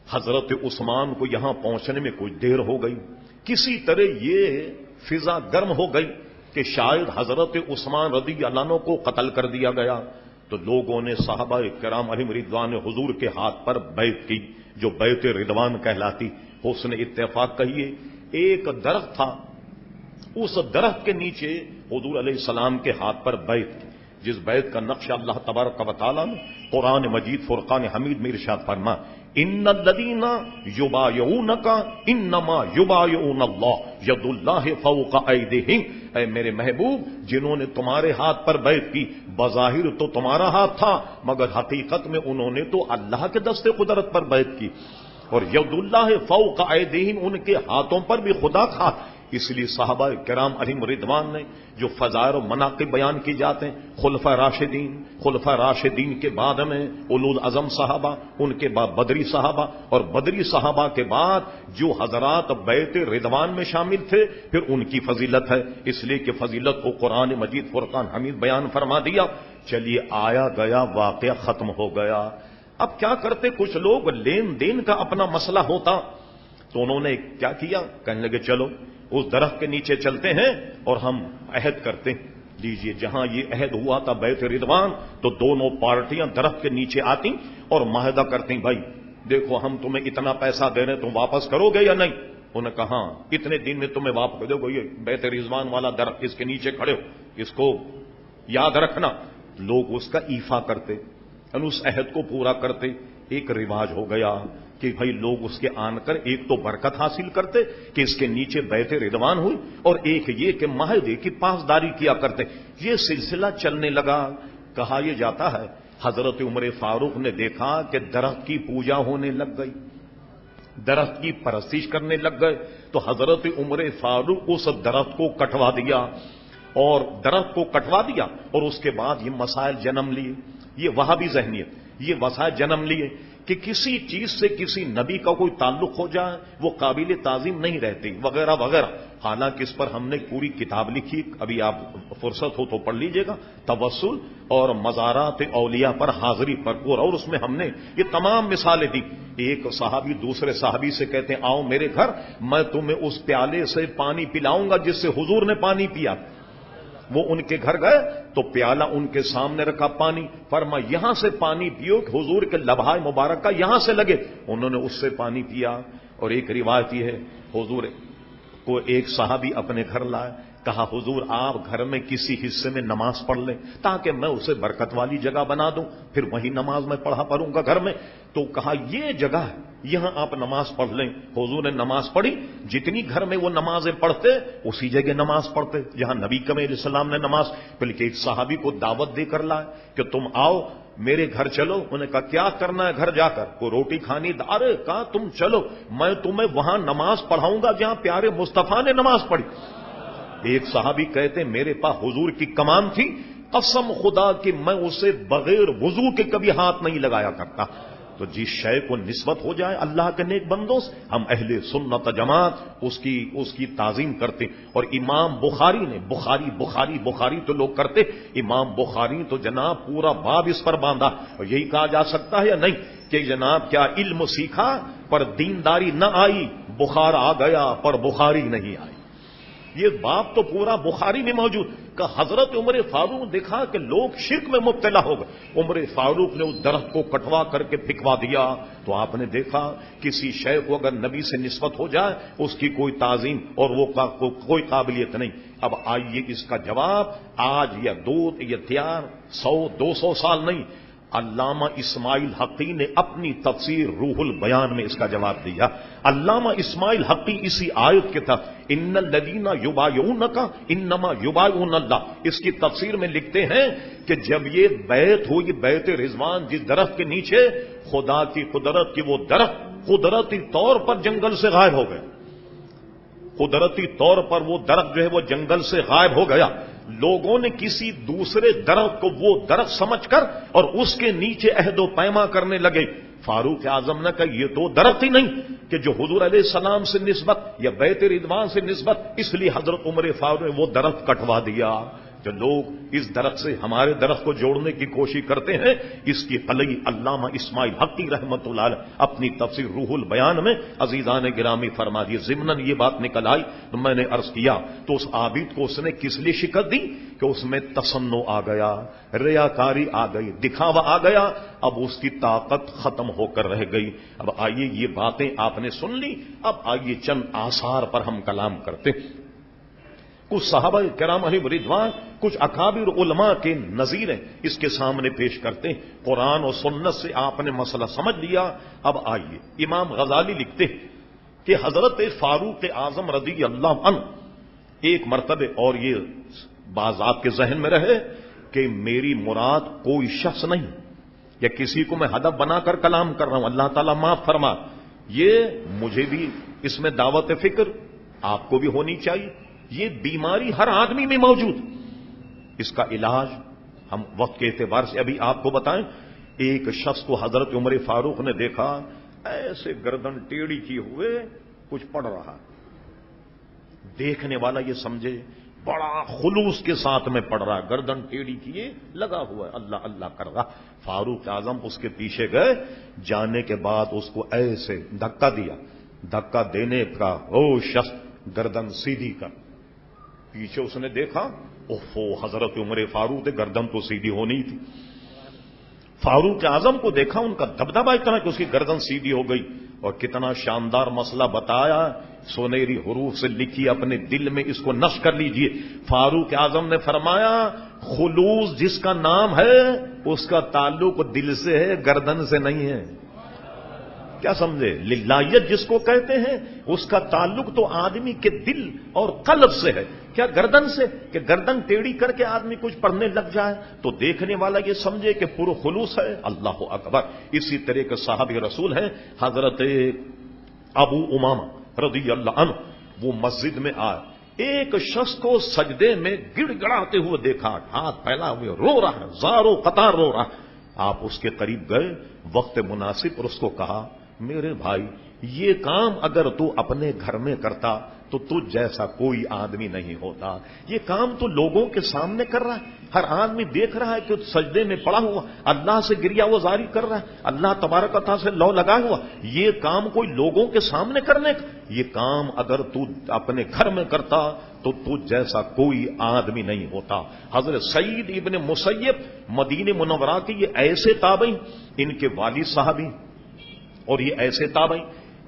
حضرت عثمان کو یہاں پہنچنے میں کچھ دیر ہو گئی، کسی طرح یہ فضا گرم ہو گئی کہ شاید حضرت عثمان رضی اللہ عنہ کو قتل کر دیا گیا، تو لوگوں نے صحابہ کرام علیہم رضوان حضور کے ہاتھ پر بیعت کی، جو بیعت رضوان کہلاتی۔ حسن اتفاق کہیے، ایک درخت تھا، اس درخت کے نیچے حضور علیہ السلام کے ہاتھ پر بیعت کی، جس بیعت کا نقشہ اللہ تبارک و تعالیٰ نے قرآن مجید فرقان حمید میں ارشاد فرما، ان الذین یبایعونک انما یبایعون اللہ ید اللہ فوق ایدیہم۔ اے میرے محبوب، جنہوں نے تمہارے ہاتھ پر بیعت کی بظاہر تو تمہارا ہاتھ تھا مگر حقیقت میں انہوں نے تو اللہ کے دست قدرت پر بیعت کی، اور ید اللہ فوق ایدیہم، ان کے ہاتھوں پر بھی خدا تھا۔ اس لیے صحابہ کرام علیہم رضوان نے جو فضائل و مناقب بیان کی جاتے ہیں، خلفاء راشدین کے بعد میں اولو العزم صحابہ، ان کے بعد بدری صحابہ، اور بدری صحابہ کے بعد جو حضرات بیت رضوان میں شامل تھے، پھر ان کی فضیلت ہے، اس لیے کہ فضیلت کو قرآن مجید فرقان حمید بیان فرما دیا۔ چلیے آیا گیا واقعہ ختم ہو گیا۔ اب کیا کرتے کچھ لوگ، لین دین کا اپنا مسئلہ ہوتا تو انہوں نے کیا کیا، کہنے لگے چلو اس درخت کے نیچے چلتے ہیں اور ہم عہد کرتے ہیں۔ لیجئے، جہاں یہ عہد ہوا تھا بیت رضوان، تو دونوں پارٹیاں درخت کے نیچے آتی اور معاہدہ کرتی، بھائی دیکھو ہم تمہیں اتنا پیسہ دے رہے ہیں، تم واپس کرو گے یا نہیں؟ انہوں نے کہا اتنے دن میں تمہیں واپس کر دو گے، یہ بیت رضوان والا درخت اس کے نیچے کھڑے ہو، اس کو یاد رکھنا۔ لوگ اس کا ایفا کرتے، اس عہد کو پورا کرتے۔ ایک رواج ہو گیا کہ بھائی لوگ اس کے آن کر ایک تو برکت حاصل کرتے کہ اس کے نیچے بیت رضوان ہوئی، اور ایک یہ کہ معاہدے کی پاسداری کیا کرتے۔ یہ سلسلہ چلنے لگا۔ کہا یہ جاتا ہے حضرت عمر فاروق نے دیکھا کہ درخت کی پوجا ہونے لگ گئی، درخت کی پرستش کرنے لگ گئے، تو حضرت عمر فاروق اس درخت کو کٹوا دیا، اور درخت کو کٹوا دیا، اور اس کے بعد یہ مسائل جنم لیے، یہ وہابی ذہنیت، یہ مسائل جنم لیے کہ کسی چیز سے کسی نبی کا کوئی تعلق ہو جائے وہ قابل تعظیم نہیں رہتی، وغیرہ وغیرہ۔ حالانکہ اس پر ہم نے پوری کتاب لکھی، ابھی آپ فرصت ہو تو پڑھ لیجئے گا، توسل اور مزارات اولیاء پر حاضری پر پورا، اور اس میں ہم نے یہ تمام مثالیں دی۔ ایک صحابی دوسرے صحابی سے کہتے ہیں آؤ میرے گھر، میں تمہیں اس پیالے سے پانی پلاؤں گا جس سے حضور نے پانی پیا۔ وہ ان کے گھر گئے تو پیالہ ان کے سامنے رکھا پانی، فرما یہاں سے پانی پیو کہ حضور کے لبھائے مبارک کا یہاں سے لگے۔ انہوں نے اس سے پانی پیا۔ اور ایک روایت یہ ہے، حضور کو ایک صحابی اپنے گھر لائے، کہا حضور آپ گھر میں کسی حصے میں نماز پڑھ لیں تاکہ میں اسے برکت والی جگہ بنا دوں، پھر وہی نماز میں پڑھوں گا گھر میں۔ تو کہا یہ جگہ ہے، یہاں آپ نماز پڑھ لیں۔ حضور نے نماز پڑھی، جتنی گھر میں وہ نمازیں پڑھتے اسی جگہ نماز پڑھتے جہاں نبی کریم علیہ السلام نے نماز، بلکہ ایک صحابی کو دعوت دے کر لائے کہ تم آؤ میرے گھر چلو۔ انہوں نے کہا کیا کرنا ہے گھر جا کر؟ کوئی روٹی کھانی؟ ارے کہا تم چلو، میں تمہیں وہاں نماز پڑھاؤں گا جہاں پیارے مصطفیٰ نے نماز پڑھی۔ ایک صحابی کہتے میرے پاس حضور کی کمان تھی، قسم خدا کہ میں اسے بغیر وضو کے کبھی ہاتھ نہیں لگایا کرتا۔ تو جس شے کو نسبت ہو جائے اللہ کے نیک بندوں سے، ہم اہل سنت جماعت اس کی تعظیم کرتے۔ اور امام بخاری نے بخاری تو لوگ کرتے، امام بخاری تو جناب پورا باب اس پر باندھا، اور یہی کہا جا سکتا ہے یا نہیں کہ جناب کیا علم سیکھا پر دینداری نہ آئی، بخار آ گیا پر بخاری نہیں آئی۔ یہ باب تو پورا بخاری میں موجود کہ حضرت عمر فاروق نے دیکھا کہ لوگ شرک میں مبتلا ہو گئے، عمر فاروق نے اس درخت کو کٹوا کر کے پھینکوا دیا۔ تو آپ نے دیکھا کسی شے کو اگر نبی سے نسبت ہو جائے اس کی کوئی تعظیم اور وہ کوئی قابلیت نہیں۔ اب آئیے اس کا جواب آج یا 100-200 سال نہیں، علامہ اسماعیل حقی نے اپنی تفسیر روح البیان میں اس کا جواب دیا۔ علامہ اسماعیل حقی اسی آیت کے تحت ان الذین یبایعونک انما یبایعون اللہ، اس کی تفسیر میں لکھتے ہیں کہ جب یہ بیعت ہوئی، بیعت رضوان، جس درخت کے نیچے خدا کی قدرت کی وہ درخت قدرتی طور پر جنگل سے غائب ہو گئے، قدرتی طور پر وہ درخت جو ہے وہ جنگل سے غائب ہو گیا۔ لوگوں نے کسی دوسرے درخت کو وہ درخت سمجھ کر اور اس کے نیچے عہد و پیما کرنے لگے۔ فاروق اعظم نے کہا یہ تو درخت ہی نہیں کہ جو حضور علیہ السلام سے نسبت یا بیت رضوان سے نسبت، اس لیے حضرت عمر فاروق نے وہ درخت کٹوا دیا۔ جو لوگ اس درخت سے ہمارے درخت کو جوڑنے کی کوشش کرتے ہیں، اس کی قلعی علامہ اسماعیل حقی رحمۃ اللہ علیہ اپنی تفسیر روح البیان میں عزیزان گرامی فرما دیے۔ ضمناً یہ بات نکل آئی تو میں نے عرض کیا تو اس عابد کو اس نے کس لیے شکست دی کہ اس میں تصنع آ گیا، ریاکاری آ گئی، دکھاوا آ گیا، اب اس کی طاقت ختم ہو کر رہ گئی۔ اب آئیے یہ باتیں آپ نے سن لی، اب آئیے چند آثار پر ہم کلام کرتے۔ کچھ صحابہ کرام علیہم رضوان، کچھ اکابر علماء کے نظیریں اس کے سامنے پیش کرتے ہیں۔ قرآن اور سنت سے آپ نے مسئلہ سمجھ لیا، اب آئیے امام غزالی لکھتے ہیں کہ حضرت فاروق اعظم رضی اللہ عنہ ایک مرتبہ، اور یہ بعض آپ کے ذہن میں رہے کہ میری مراد کوئی شخص نہیں یا کسی کو میں ہدف بنا کر کلام کر رہا ہوں، اللہ تعالیٰ معاف فرما، یہ مجھے بھی اس میں دعوت فکر آپ کو بھی ہونی چاہیے. یہ بیماری ہر آدمی میں موجود. اس کا علاج ہم وقت کے اعتبار سے ابھی آپ کو بتائیں. ایک شخص کو حضرت عمر فاروق نے دیکھا ایسے گردن ٹیڑھی کیے ہوئے کچھ پڑھ رہا. دیکھنے والا یہ سمجھے بڑا خلوص کے ساتھ میں پڑھ رہا, گردن ٹیڑھی کیے لگا ہوا ہے, اللہ اللہ کر رہا. فاروق اعظم اس کے پیچھے گئے. جانے کے بعد اس کو ایسے دھکا دیا. دھکا دینے کا او شخص گردن سیدھی کر. پیچھے اس نے دیکھا, اوہو حضرت عمر فاروق گردن تو سیدھی ہونی تھی. فاروق اعظم کو دیکھا, ان کا دبدبا اتنا کہ اس کی گردن سیدھی ہو گئی. اور کتنا شاندار مسئلہ بتایا, سونیری حروف سے لکھی, اپنے دل میں اس کو نقش کر لیجئے. فاروق اعظم نے فرمایا خلوص جس کا نام ہے اس کا تعلق دل سے ہے, گردن سے نہیں ہے. کیا سمجھے؟ للہیت جس کو کہتے ہیں اس کا تعلق تو آدمی کے دل اور قلب سے ہے, کیا گردن سے؟ کہ گردن ٹیڑھی کر کے آدمی کچھ پڑھنے لگ جائے تو دیکھنے والا یہ سمجھے کہ پورا خلوص ہے. اللہ اکبر. اسی طرح کے صحابی رسول ہیں حضرت ابو امامہ رضی اللہ عنہ. وہ مسجد میں آئے, ایک شخص کو سجدے میں گڑ گڑاتے ہوئے دیکھا, ہاتھ پھیلا ہوئے رو رہا ہے, زاروں قطار رو رہا. آپ اس کے قریب گئے وقت مناسب اور اس کو کہا میرے بھائی یہ کام اگر تو اپنے گھر میں کرتا تو تجھ جیسا کوئی آدمی نہیں ہوتا. یہ کام تو لوگوں کے سامنے کر رہا ہے, ہر آدمی دیکھ رہا ہے کہ سجدے میں پڑا ہوا اللہ سے گریا وہ زاری کر رہا ہے, اللہ تبارک و تعالی سے لو لگا ہوا. یہ کام کوئی لوگوں کے سامنے کرنے کا, یہ کام اگر تو اپنے گھر میں کرتا تو تجھ جیسا کوئی آدمی نہیں ہوتا. حضرت سعید ابن مسیب مدینہ منورہ کے یہ ایسے تابعین, ان کے والد صحابی اور یہ ایسے تابعین.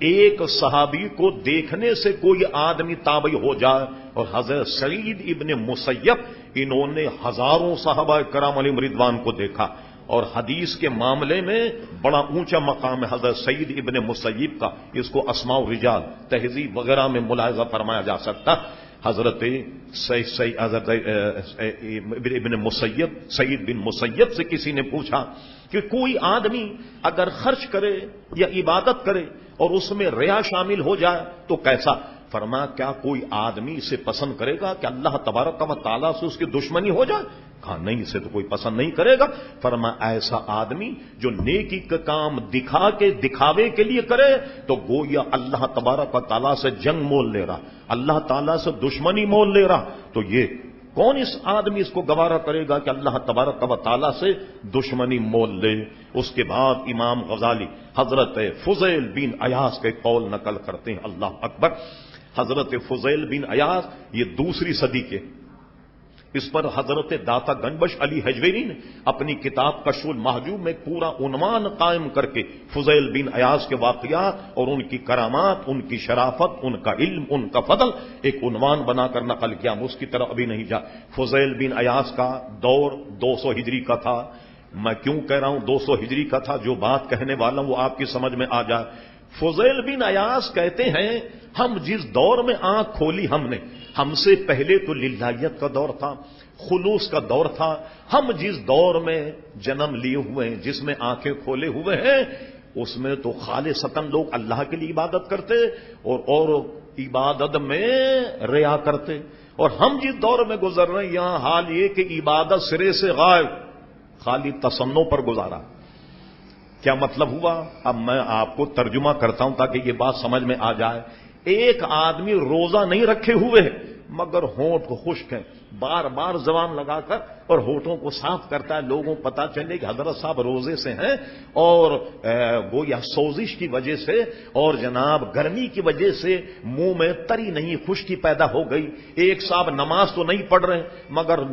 ایک صحابی کو دیکھنے سے کوئی آدمی تابعی ہو جائے, اور حضرت سعید ابن مسیب انہوں نے ہزاروں صحابہ کرام علیہم رضوان کو دیکھا. اور حدیث کے معاملے میں بڑا اونچا مقام ہے حضرت سعید ابن مسیب کا. اس کو اسماء الرجال تہذیب وغیرہ میں ملاحظہ فرمایا جا سکتا. حضرت ابن مسیب سعید بن مسیب سے کسی نے پوچھا کہ کوئی آدمی اگر خرچ کرے یا عبادت کرے اور اس میں ریا شامل ہو جائے تو کیسا؟ فرمایا کیا کوئی آدمی اسے پسند کرے گا کہ اللہ تبارک و تعالیٰ سے اس کی دشمنی ہو جائے؟ کہا نہیں, اسے تو کوئی پسند نہیں کرے گا. فرمایا ایسا آدمی جو نیکی کا کام دکھاوے کے لیے کرے تو گویا اللہ تبارک و تعالیٰ سے جنگ مول لے رہا, اللہ تعالیٰ سے دشمنی مول لے رہا. تو یہ کون اس آدمی اس کو گوارا کرے گا کہ اللہ تبارک و تعالیٰ سے دشمنی مول لے؟ اس کے بعد امام غزالی حضرت فضیل بن عیاض کے قول نقل کرتے ہیں. اللہ اکبر. حضرت فضیل بن عیاض یہ دوسری صدی کے, اس پر حضرت داتا گنبش علی حجویری نے اپنی کتاب کشف المحجوب میں پورا عنوان قائم کر کے فضیل بن عیاض کے واقعات اور ان کی کرامات, ان کی شرافت, ان کا علم, ان کا فضل ایک عنوان بنا کر نقل کیا. اس کی طرف ابھی نہیں جا. فضیل بن عیاض کا دور 200 ہجری کا تھا. میں کیوں کہہ رہا ہوں 200 ہجری کا تھا؟ جو بات کہنے والا ہوں وہ آپ کی سمجھ میں آ جائے. فضیل بن عیاض کہتے ہیں ہم جس دور میں آنکھ کھولی ہم سے پہلے تو للہیت کا دور تھا, خلوص کا دور تھا. ہم جس دور میں جنم لیے ہوئے ہیں, جس میں آنکھیں کھولے ہوئے ہیں, اس میں تو خالصتاً لوگ اللہ کے لیے عبادت کرتے اور عبادت میں ریا کرتے. اور ہم جس دور میں گزر رہے ہیں یہاں حال یہ کہ عبادت سرے سے غائب, خالی تصنع پر گزارا. کیا مطلب ہوا؟ اب میں آپ کو ترجمہ کرتا ہوں تاکہ یہ بات سمجھ میں آ جائے. ایک آدمی روزہ نہیں رکھے ہوئے ہے مگر ہونٹ خشک ہیں, بار بار زبان لگا کر اور ہونٹوں کو صاف کرتا ہے, لوگوں کو پتا چلے کہ حضرت صاحب روزے سے ہیں, اور گویا سوزش کی وجہ سے اور جناب گرمی کی وجہ سے منہ میں تری نہیں, خشکی پیدا ہو گئی. ایک صاحب نماز تو نہیں پڑھ رہے مگر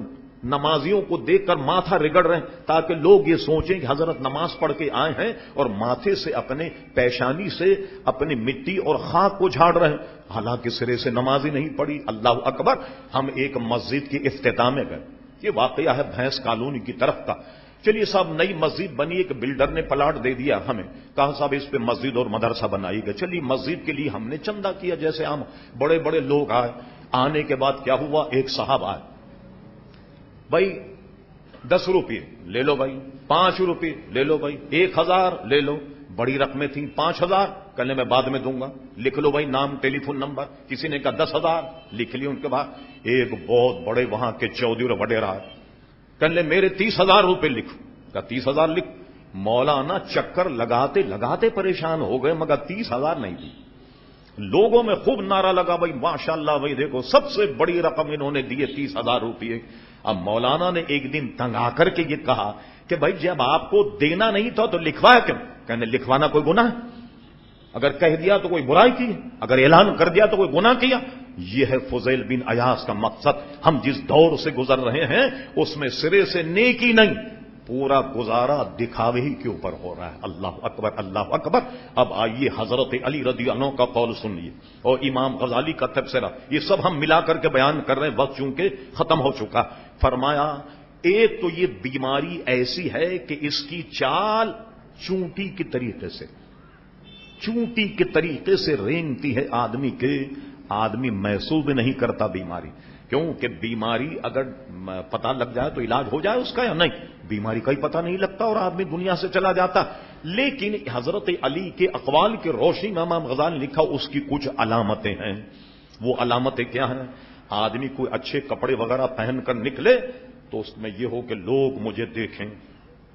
نمازیوں کو دیکھ کر ماتھا رگڑ رہے ہیں تاکہ لوگ یہ سوچیں کہ حضرت نماز پڑھ کے آئے ہیں, اور ماتھے سے اپنے پیشانی سے اپنی مٹی اور خاک کو جھاڑ رہے ہیں, حالانکہ سرے سے نماز ہی نہیں پڑھی. اللہ اکبر. ہم ایک مسجد کی افتتاح میں گئے, یہ واقعہ ہے بھینس کالونی کی طرف کا. چلیے صاحب نئی مسجد بنی, ایک بلڈر نے پلاٹ دے دیا ہمیں, کہا صاحب اس پہ مسجد اور مدرسہ بنائی گا. چلیے مسجد کے لیے ہم نے چندہ کیا, جیسے ہم بڑے بڑے لوگ آئے. آنے کے بعد کیا ہوا, ایک صاحب آئے, بھائی 10 روپے لے لو بھائی, 5 روپے لے لو بھائی, 1000 لے لو, بڑی رقمیں تھیں 5,000، کہنے میں بعد میں دوں گا، لکھ لو بھائی نام ٹیلی فون نمبر، کسی نے کہا 10,000 لکھ لی ان کے بعد، ایک بہت بڑے وہاں کے چودھری اور وڈیرا کہنے میرے 30,000 روپے لکھو، کہا 30,000 لکھ، مولانا چکر لگاتے لگاتے پریشان ہو گئے مگر 30,000 نہیں دی، لوگوں میں خوب نعرہ لگا بھائی ماشاءاللہ بھائی دیکھو سب سے بڑی رقم انہوں نے دی ہے 30,000 روپئے۔ اب مولانا نے ایک دن تنگ آ کر کے یہ کہا کہ بھائی جب آپ کو دینا نہیں تھا تو لکھوایا کیوں؟ کہنے لکھوانا کوئی گناہ ہے؟ اگر کہہ دیا تو کوئی برائی کی، اگر اعلان کر دیا تو کوئی گناہ کیا؟ یہ ہے فضیل بن عیاض کا مقصد۔ ہم جس دور سے گزر رہے ہیں اس میں سرے سے نیکی نہیں، پورا گزارا دکھاوے ہی کے اوپر ہو رہا ہے۔ اللہ اکبر اللہ اکبر۔ اب آئیے حضرت علی رضی اللہ عنہ کا قول سنیے اور امام غزالی کا تبصرہ، یہ سب ہم ملا کر کے بیان کر رہے ہیں، وقت چونکہ ختم ہو چکا۔ فرمایا ایک تو یہ بیماری ایسی ہے کہ اس کی چال چونٹی کے طریقے سے، چونٹی کے طریقے سے رینگتی ہے آدمی کے، آدمی محسوس بھی نہیں کرتا بیماری، کیونکہ بیماری اگر پتہ لگ جائے تو علاج ہو جائے اس کا یا نہیں، بیماری کا ہی پتہ نہیں لگتا اور آدمی دنیا سے چلا جاتا۔ لیکن حضرت علی کے اقوال کے روشنی میں امام غزالی نے لکھا اس کی کچھ علامتیں ہیں۔ وہ علامتیں کیا ہیں؟ آدمی کوئی اچھے کپڑے وغیرہ پہن کر نکلے تو اس میں یہ ہو کہ لوگ مجھے دیکھیں،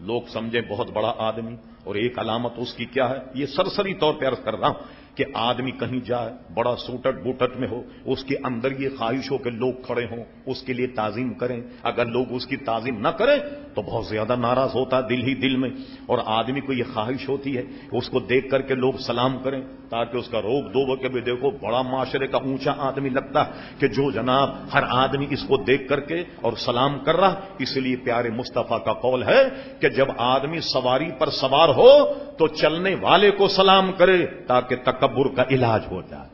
لوگ سمجھیں بہت بڑا آدمی۔ اور ایک علامت اس کی کیا ہے، یہ سرسری طور پہ عرض کر رہا ہوں کہ آدمی کہیں جائے بڑا سوٹٹ بوٹٹ میں ہو، اس کے اندر یہ خواہش ہو کہ لوگ کھڑے ہوں اس کے لیے تعظیم کریں، اگر لوگ اس کی تعظیم نہ کریں تو بہت زیادہ ناراض ہوتا ہے دل ہی دل میں، اور آدمی کو یہ خواہش ہوتی ہے اس کو دیکھ کر کے لوگ سلام کریں تاکہ اس کا روک دو کہ بھی دیکھو بڑا معاشرے کا اونچا آدمی لگتا ہے کہ جو جناب ہر آدمی اس کو دیکھ کر کے اور سلام کر رہا۔ اس لیے پیارے مصطفیٰ کا قول ہے کہ جب آدمی سواری پر سوار ہو تو چلنے والے کو سلام کرے تاکہ تکبر کا علاج ہو جائے،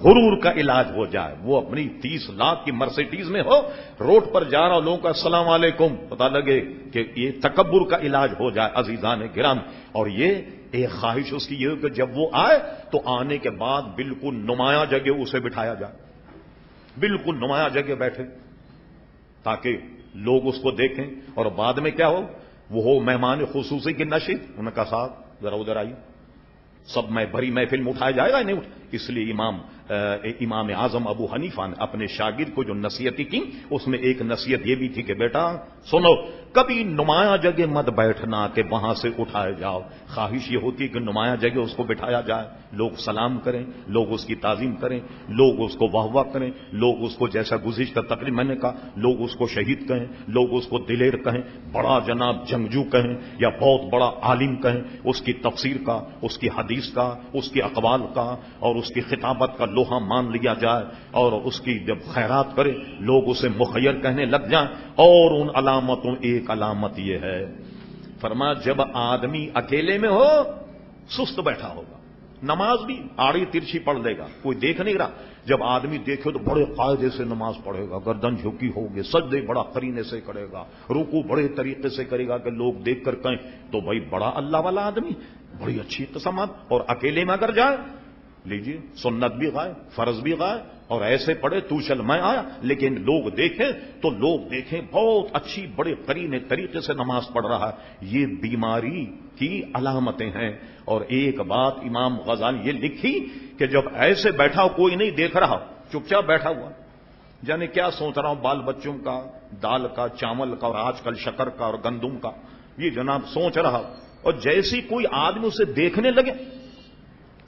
غرور کا علاج ہو جائے۔ وہ اپنی 30 لاکھ کی مرسیڈیز میں ہو، روڈ پر جا رہا لوگوں کا السلام علیکم، پتہ لگے کہ یہ تکبر کا علاج ہو جائے۔ عزیزان گرام، اور یہ ایک خواہش اس کی یہ کہ جب وہ آئے تو آنے کے بعد بالکل نمایاں جگہ اسے بٹھایا جائے، بالکل نمایاں جگہ بیٹھے تاکہ لوگ اس کو دیکھیں، اور بعد میں کیا ہو، وہ ہو مہمان خصوصی کی نشست۔ انہوں نے کہا صاحب ذرا ادھر آئیے، سب میں بھری محفل میں اٹھایا جائے گا نہیں اٹھ۔ اس لیے امام اعظم ابو حنیفہ نے اپنے شاگرد کو جو نصیحتیں کی اس میں ایک نصیحت یہ بھی تھی کہ بیٹا سنو، کبھی نمایاں جگہ مت بیٹھنا کہ وہاں سے اٹھائے جاؤ۔ خواہش یہ ہوتی ہے کہ نمایاں جگہ اس کو بٹھایا جائے، لوگ سلام کریں، لوگ اس کی تعظیم کریں، لوگ اس کو واہ واہ کریں، لوگ اس کو جیسا گزشتہ تقریب میں نے کہا، لوگ اس کو شہید کہیں، لوگ اس کو دلیر کہیں، بڑا جناب جنگجو کہیں یا بہت بڑا عالم کہیں، اس کی تفسیر کا، اس کی حدیث کا، اس کی اقوال کا اور اس کی خطابت کا لوہا مان لیا جائے، اور اس کی جب خیرات کرے لوگ اسے مخیر کہنے لگ جائیں۔ اور ان علامتوں ایک علامت یہ ہے، فرمایا جب آدمی اکیلے میں ہو سست بیٹھا ہوگا، نماز بھی آڑی ترچھی پڑھ لے گا، کوئی دیکھ نہیں رہا۔ جب آدمی دیکھے تو بڑے قاعدے سے نماز پڑھے گا، گردن جھکی ہوگی، سجدے بڑا قرینے سے کرے گا، رکوع بڑے طریقے سے کرے گا کہ لوگ دیکھ کر کہیں تو بھائی بڑا اللہ والا آدمی، بڑی اچھی قسمت۔ اور اکیلے میں اگر جائے لیجیے سنت بھی غائب، فرض بھی غائب، اور ایسے پڑھے تو چل میں آیا، لیکن لوگ دیکھیں تو لوگ دیکھیں بہت اچھی بڑے قرینے طریقے سے نماز پڑھ رہا ہے، یہ بیماری کی علامتیں ہیں۔ اور ایک بات امام غزالی یہ لکھی کہ جب ایسے بیٹھا کوئی نہیں دیکھ رہا، چپ چاپ بیٹھا ہوا، یعنی کیا سوچ رہا ہوں بال بچوں کا، دال کا، چاول کا، اور آج کل شکر کا اور گندم کا، یہ جناب سوچ رہا، اور جیسی کوئی آدمی اسے دیکھنے لگے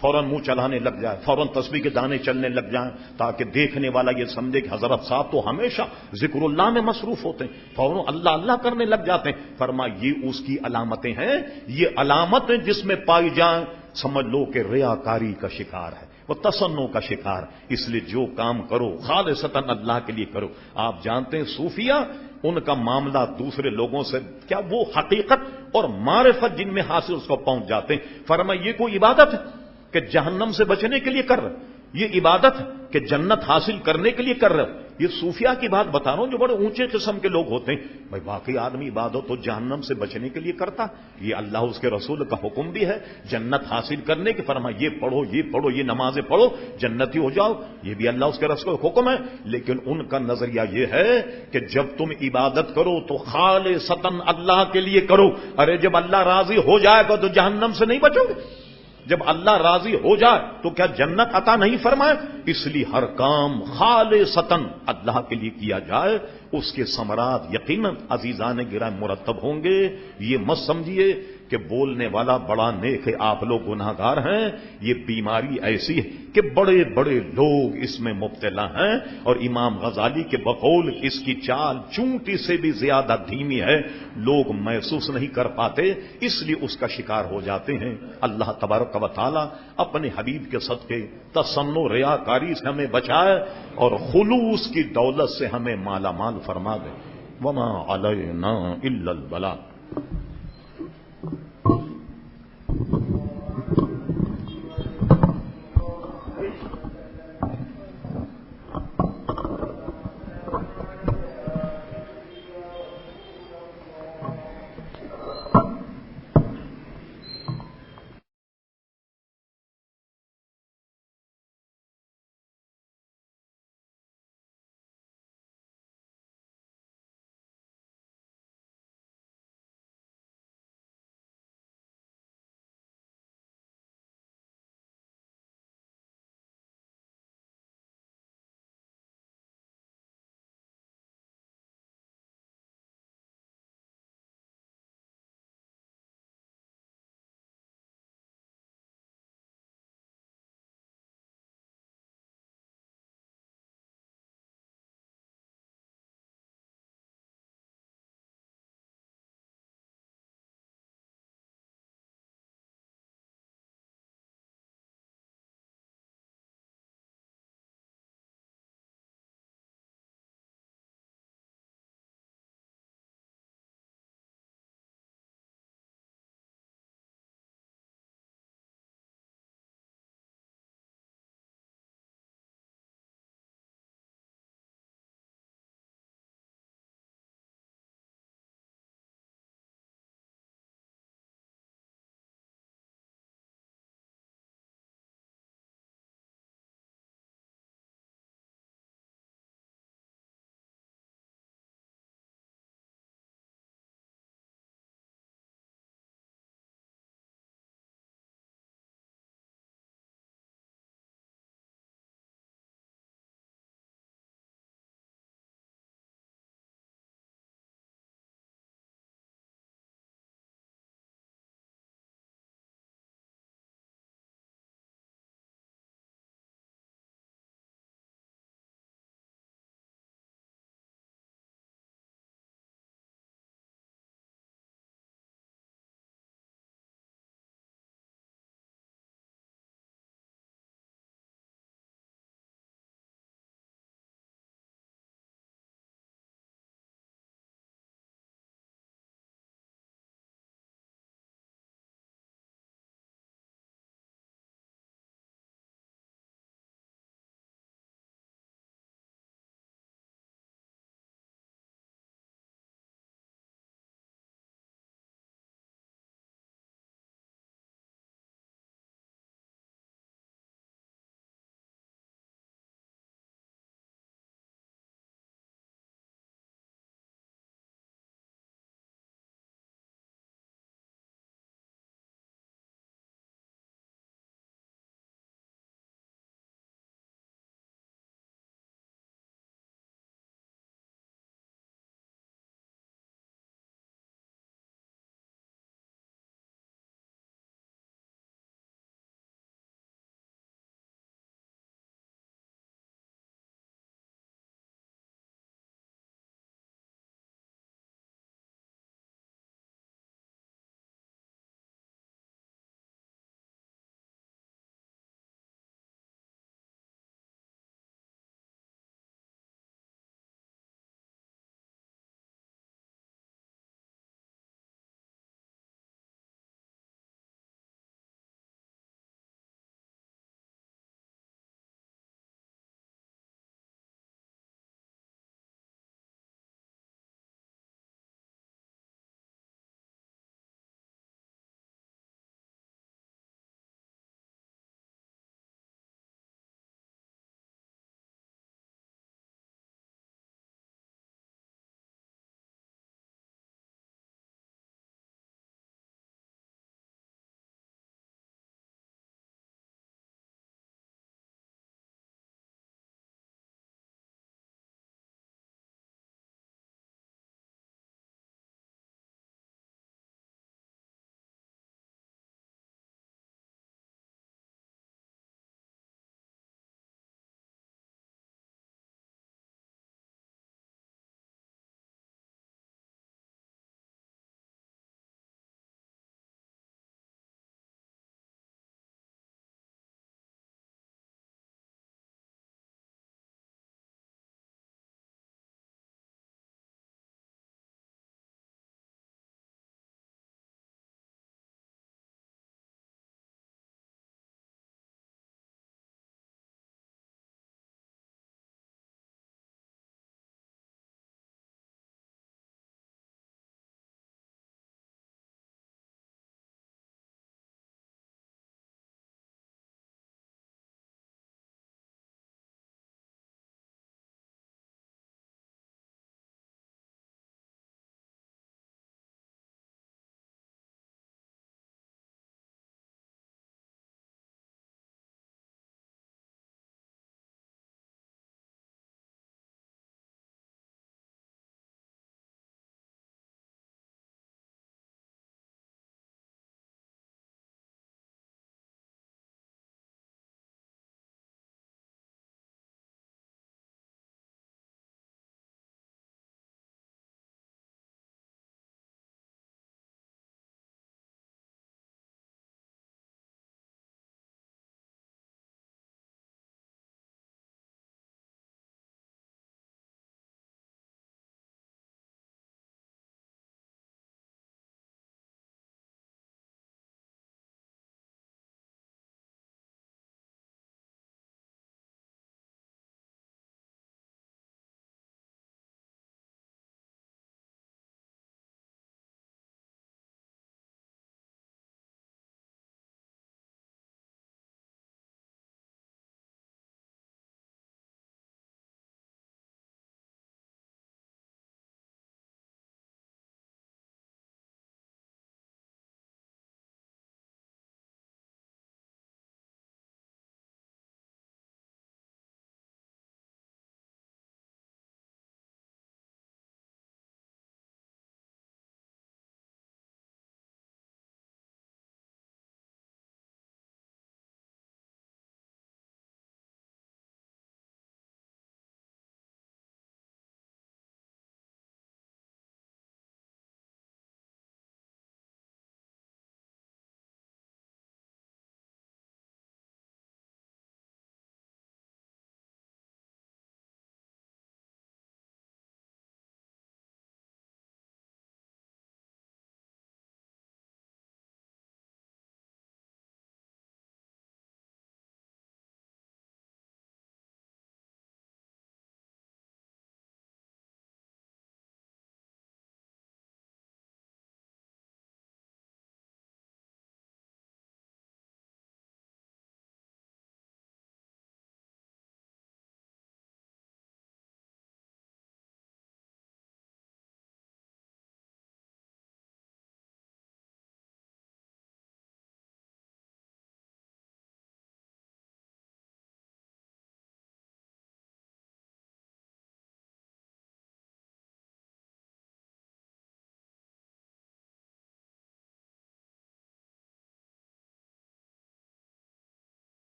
فوراً منہ چلانے لگ جائے، فوراً تسبیح کے دانے چلنے لگ جائیں تاکہ دیکھنے والا یہ سمجھے کہ حضرت صاحب تو ہمیشہ ذکر اللہ میں مصروف ہوتے ہیں، فوراً اللہ اللہ کرنے لگ جاتے ہیں۔ فرمایا یہ اس کی علامتیں ہیں، یہ علامتیں جس میں پائی جائیں سمجھ لو کہ ریاکاری کا شکار ہے، وہ تصنع کا شکار۔ اس لیے جو کام کرو خالصتاً اللہ کے لیے کرو۔ آپ جانتے ہیں صوفیہ ان کا معاملہ دوسرے لوگوں سے کیا، وہ حقیقت اور معرفت جن میں حاصل اس کو پہنچ جاتے ہیں۔ فرمایا یہ کوئی عبادت ہے کہ جہنم سے بچنے کے لیے کر رہے، یہ عبادت ہے کہ جنت حاصل کرنے کے لیے کر رہے، یہ صوفیہ کی بات بتا رہا ہوں جو بڑے اونچے قسم کے لوگ ہوتے ہیں. بھائی باقی آدمی عبادت تو جہنم سے بچنے کے لیے کرتا، یہ اللہ اس کے رسول کا حکم بھی ہے جنت حاصل کرنے کے، فرمایا یہ پڑھو یہ نمازیں پڑھو جنتی ہو جاؤ، یہ بھی اللہ اس کے رسول کا حکم ہے. لیکن ان کا نظریہ یہ ہے کہ جب تم عبادت کرو تو خالصتاً اللہ کے لیے کرو. ارے جب اللہ راضی ہو جائے گا تو جہنم سے نہیں بچو گے؟ جب اللہ راضی ہو جائے تو کیا جنت عطا نہیں فرمائے؟ اس لیے ہر کام خالصتاً اللہ کے لیے کیا جائے، اس کے ثمرات یقیناً عزیزان گرامی مرتب ہوں گے. یہ مت سمجھیے کہ بولنے والا بڑا نیک ہے آپ لوگ گناہ گار ہیں. یہ بیماری ایسی ہے کہ بڑے بڑے لوگ اس میں مبتلا ہیں، اور امام غزالی کے بقول اس کی چال چونٹی سے بھی زیادہ دھیمی ہے، لوگ محسوس نہیں کر پاتے اس لیے اس کا شکار ہو جاتے ہیں. اللہ تبارک و تعالی اپنے حبیب کے صدقے تصنع ریاکاری سے ہمیں بچائے اور خلوص کی دولت سے ہمیں مالا مال فرما دے. وما علینا الا البلاغ.